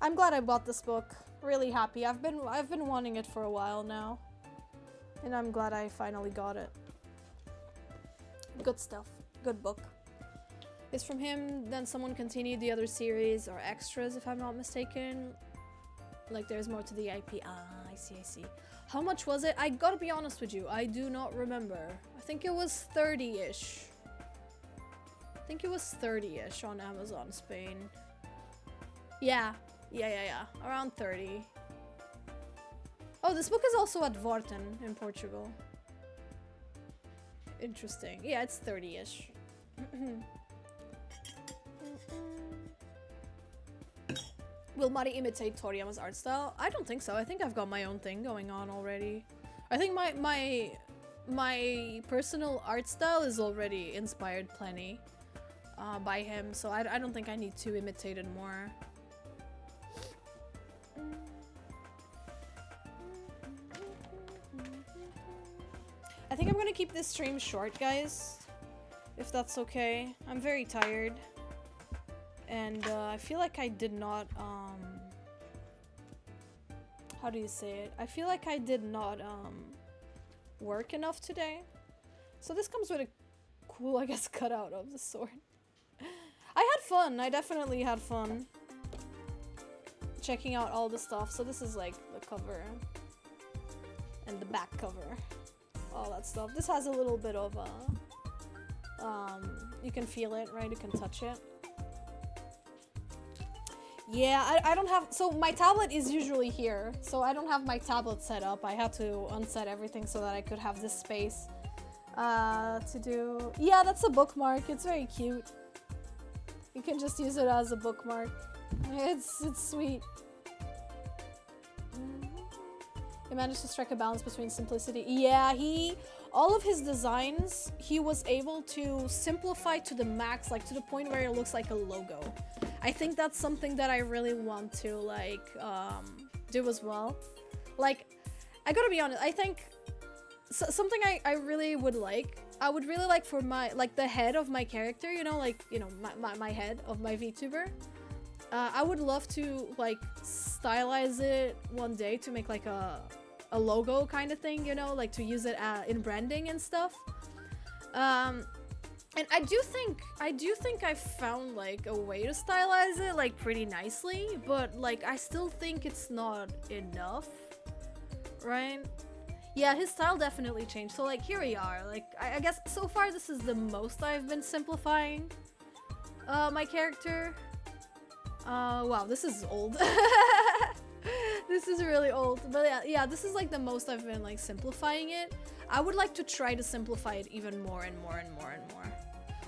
I'm glad I bought this book. Really happy. I've been wanting it for a while now. And I'm glad I finally got it. Good stuff. Good book. It's from him, then someone continued the other series or extras if I'm not mistaken. Like there's more to the IP. Ah, I see. How much was it? I gotta be honest with you, I do not remember. I think it was 30-ish. I think it was 30-ish on Amazon Spain. Yeah. Around 30. Oh, this book is also at Vorten in Portugal. Interesting. Yeah, it's 30-ish. Will Mari imitate Toriyama's art style? I don't think so. I think I've got my own thing going on already. I think my personal art style is already inspired plenty by him, so I don't think I need to imitate it more. I think I'm gonna keep this stream short, guys, if that's okay. I'm very tired. And I feel like I did not, how do you say it? I feel like I did not, work enough today. So this comes with a cool, I guess, cutout of the sword. I had fun. I definitely had fun checking out all the stuff. So this is like the cover and the back cover. All that stuff. This has a little bit of, you can feel it, right? You can touch it. Yeah, I don't have, so my tablet is usually here, so I don't have my tablet set up. I had to unset everything so that I could have this space to do. Yeah, that's a bookmark. It's very cute. You can just use it as a bookmark. It's sweet. He managed to strike a balance between simplicity. Yeah, all of his designs, he was able to simplify to the max, like to the point where it looks like a logo. I think that's something that I really want to like do as well. Like, I gotta be honest, I think something I really would like, I would really like for my, like the head of my character, you know, like, you know, my head of my VTuber. I would love to like stylize it one day to make like a logo kind of thing, you know, like to use it in branding and stuff. And I do think I found like a way to stylize it like pretty nicely, but like I still think it's not enough, right? Yeah, his style definitely changed. So like here we are, like I guess so far this is the most I've been simplifying my character. Wow, this is old. This is really old, but yeah, this is like the most I've been like simplifying it. I would like to try to simplify it even more and more and more and more.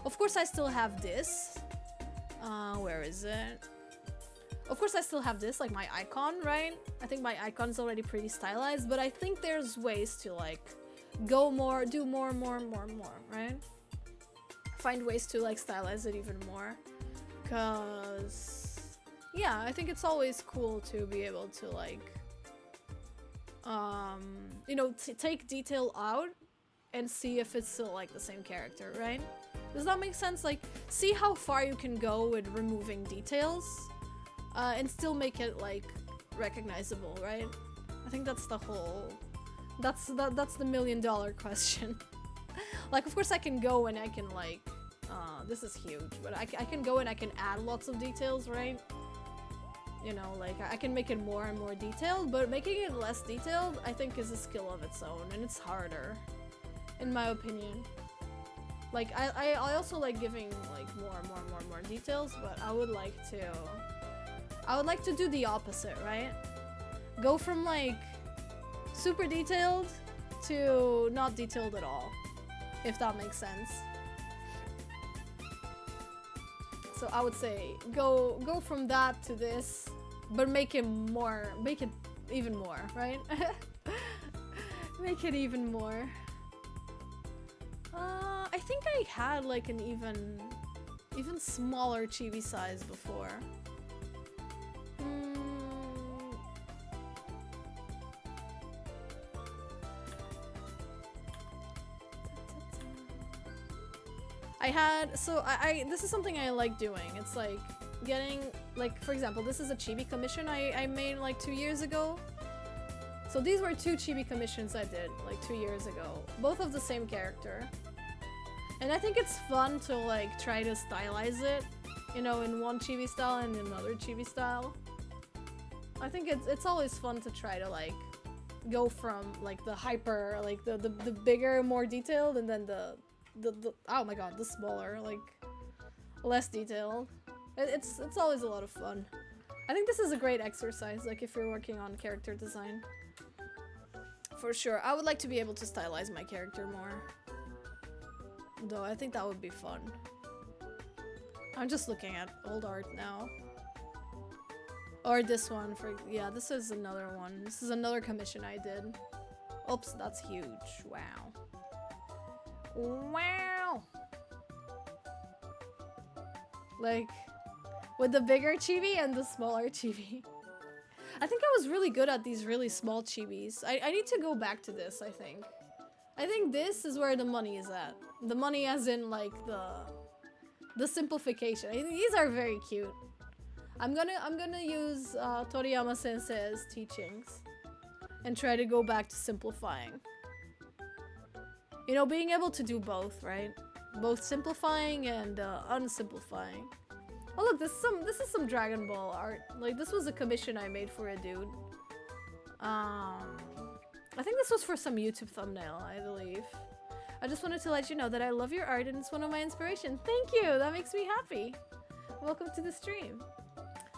Of course, I still have this. Where is it? Of course, I still have this, like my icon, right? I think my icon's already pretty stylized, but I think there's ways to like go more, do more, right? Find ways to like stylize it even more. Cause yeah, I think it's always cool to be able to like, you know, take detail out and see if it's still like the same character, right? Does that make sense? Like, see how far you can go with removing details and still make it like recognizable, right? I think that's the whole, that's the $1 million question. Like, of course I can go and I can like, this is huge, but I can go and I can add lots of details, right? You know, like I can make it more and more detailed, but making it less detailed I think is a skill of its own, and it's harder, in my opinion. Like I also like giving like more details, but I would like to do the opposite, right? Go from like super detailed to not detailed at all, if that makes sense. So I would say go from that to this, but make it even more, right? Make it even more. I think I had like an even smaller chibi size before. This is something I like doing. It's like getting, like, for example, this is a chibi commission I made like 2 years ago. So these were 2 chibi commissions I did like 2 years ago, both of the same character. And I think it's fun to like try to stylize it, you know, in one chibi style and another chibi style. I think it's always fun to try to like go from like the hyper, like the bigger, more detailed, and then the oh my god, the smaller, like less detailed. It's always a lot of fun. I think this is a great exercise, like if you're working on character design. For sure. I would like to be able to stylize my character more. Though I think that would be fun. I'm just looking at old art now. Or this one for, yeah, this is another one. This is another commission I did. Oops, that's huge. Wow. Wow. Like, with the bigger chibi and the smaller chibi. I think I was really good at these really small chibis. I need to go back to this, I think. I think this is where the money is at. The money as in, like, the simplification. I think these are very cute. I'm gonna use Toriyama Sensei's teachings and try to go back to simplifying. You know, being able to do both, right? Both simplifying and unsimplifying. Oh look, this is some Dragon Ball art. Like, this was a commission I made for a dude. I think this was for some YouTube thumbnail, I believe. I just wanted to let you know that I love your art and it's one of my inspirations. Thank you! That makes me happy. Welcome to the stream.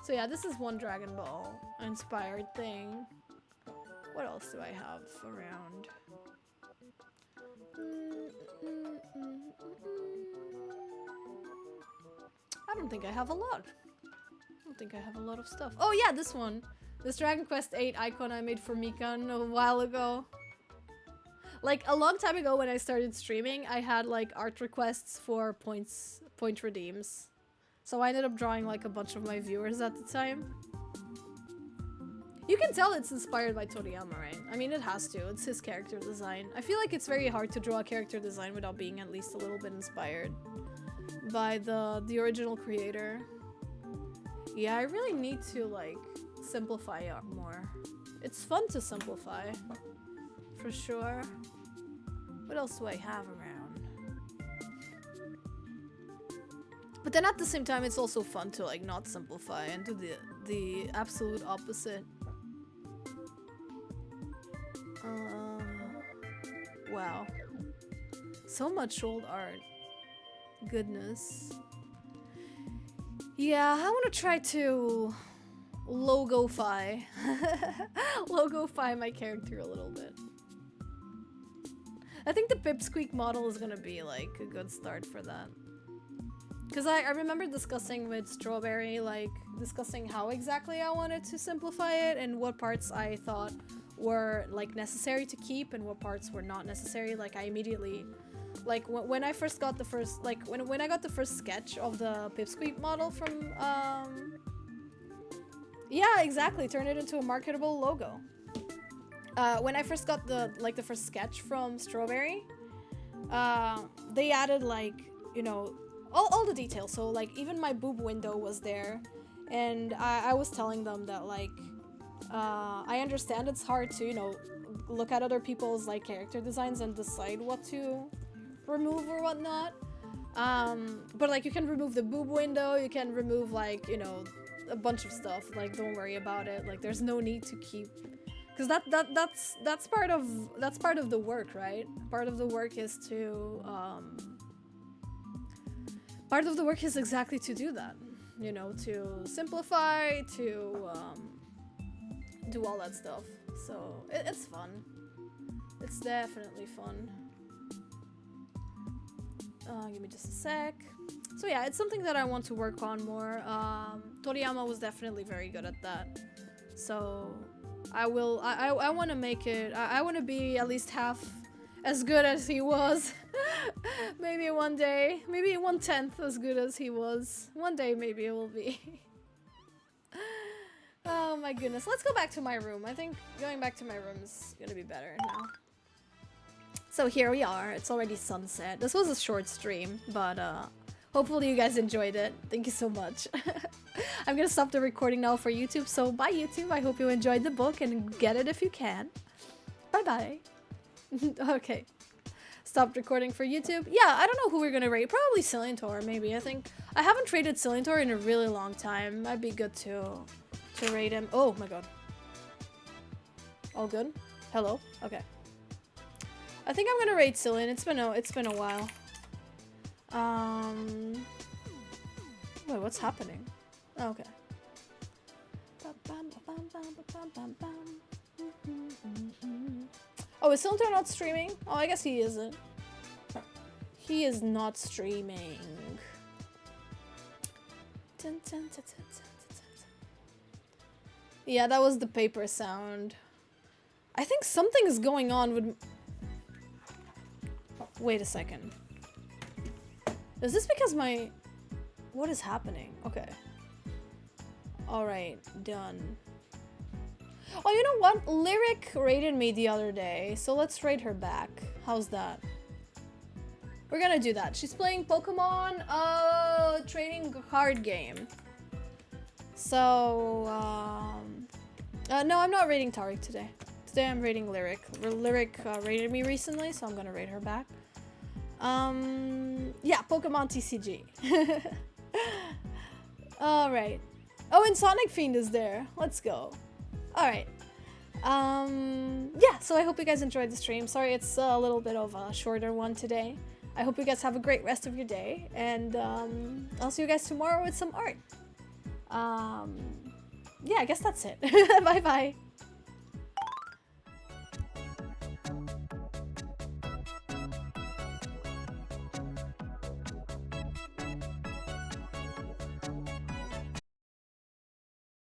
So yeah, this is one Dragon Ball inspired thing. What else do I have around? I don't think I have a lot. I don't think I have a lot of stuff. Oh yeah, this one. This Dragon Quest VIII icon I made for Mikan a while ago. Like, a long time ago when I started streaming, I had like art requests for point redeems. So I ended up drawing like a bunch of my viewers at the time. You can tell it's inspired by Toriyama, right? I mean, it has to. It's his character design. I feel like it's very hard to draw a character design without being at least a little bit inspired by the original creator. Yeah, I really need to like simplify art more. It's fun to simplify, for sure. What else do I have around? But then at the same time, it's also fun to like not simplify and do the absolute opposite. Wow. So much old art. Goodness. Yeah, I want to try to logo-fy. Logo-fy my character a little bit. I think the Pipsqueak model is gonna be like a good start for that. Because I remember discussing with Strawberry, like, discussing how exactly I wanted to simplify it and what parts I thought were, like, necessary to keep and what parts were not necessary. Like, I immediately, like, when I first got the first, like, when I got the first sketch of the Pipsqueak model from, yeah, exactly, turn it into a marketable logo. When I first got the first sketch from Strawberry, they added, like, you know, all the details. So like even my boob window was there, and I was telling them that like I understand it's hard to, you know, look at other people's like character designs and decide what to remove or whatnot, but like you can remove the boob window, you can remove like, you know, a bunch of stuff. Like, don't worry about it, like there's no need to keep, because that's part of the work, right? Part of the work is to part of the work is exactly to do that, you know, to simplify, to do all that stuff. So it's fun. It's definitely fun. Give me just a sec. So yeah, it's something that I want to work on more. Toriyama was definitely very good at that. So I want to make it, I want to be at least half as good as he was. Maybe one day, maybe 1/10 as good as he was. One day maybe it will be. Oh my goodness, let's go back to my room. I think going back to my room is gonna be better now. So here we are, it's already sunset. This was a short stream, but hopefully you guys enjoyed it. Thank you so much. I'm gonna stop the recording now for YouTube, so bye YouTube. I hope you enjoyed the book and get it if you can. Bye bye. Okay. Stopped recording for YouTube. Yeah, I don't know who we're gonna rate. Probably Cilliantor, maybe. I think I haven't rated Cilliantor in a really long time. Might be good to rate him. Oh my god. All good? Hello? Okay. I think I'm gonna rate Cillian. It's been a while. Wait, what's happening? Oh, okay. Oh, is Cilliantor not streaming? Oh, I guess he isn't. He is not streaming. Yeah, that was the paper sound. I think something is going on with... Oh, wait a second. Is this because my... What is happening? Okay. Alright, done. Oh, you know what? Lyric rated me the other day, so let's rate her back. How's that? We're gonna do that. She's playing Pokemon trading card game. So, no, I'm not rating Tariq today. Today I'm rating Lyric. Lyric rated me recently, so I'm gonna rate her back. Yeah, Pokemon TCG. Alright. Oh, and Sonic Fiend is there. Let's go. Alright. Yeah, so I hope you guys enjoyed the stream. Sorry it's a little bit of a shorter one today. I hope you guys have a great rest of your day, and I'll see you guys tomorrow with some art. Yeah, I guess that's it. Bye bye.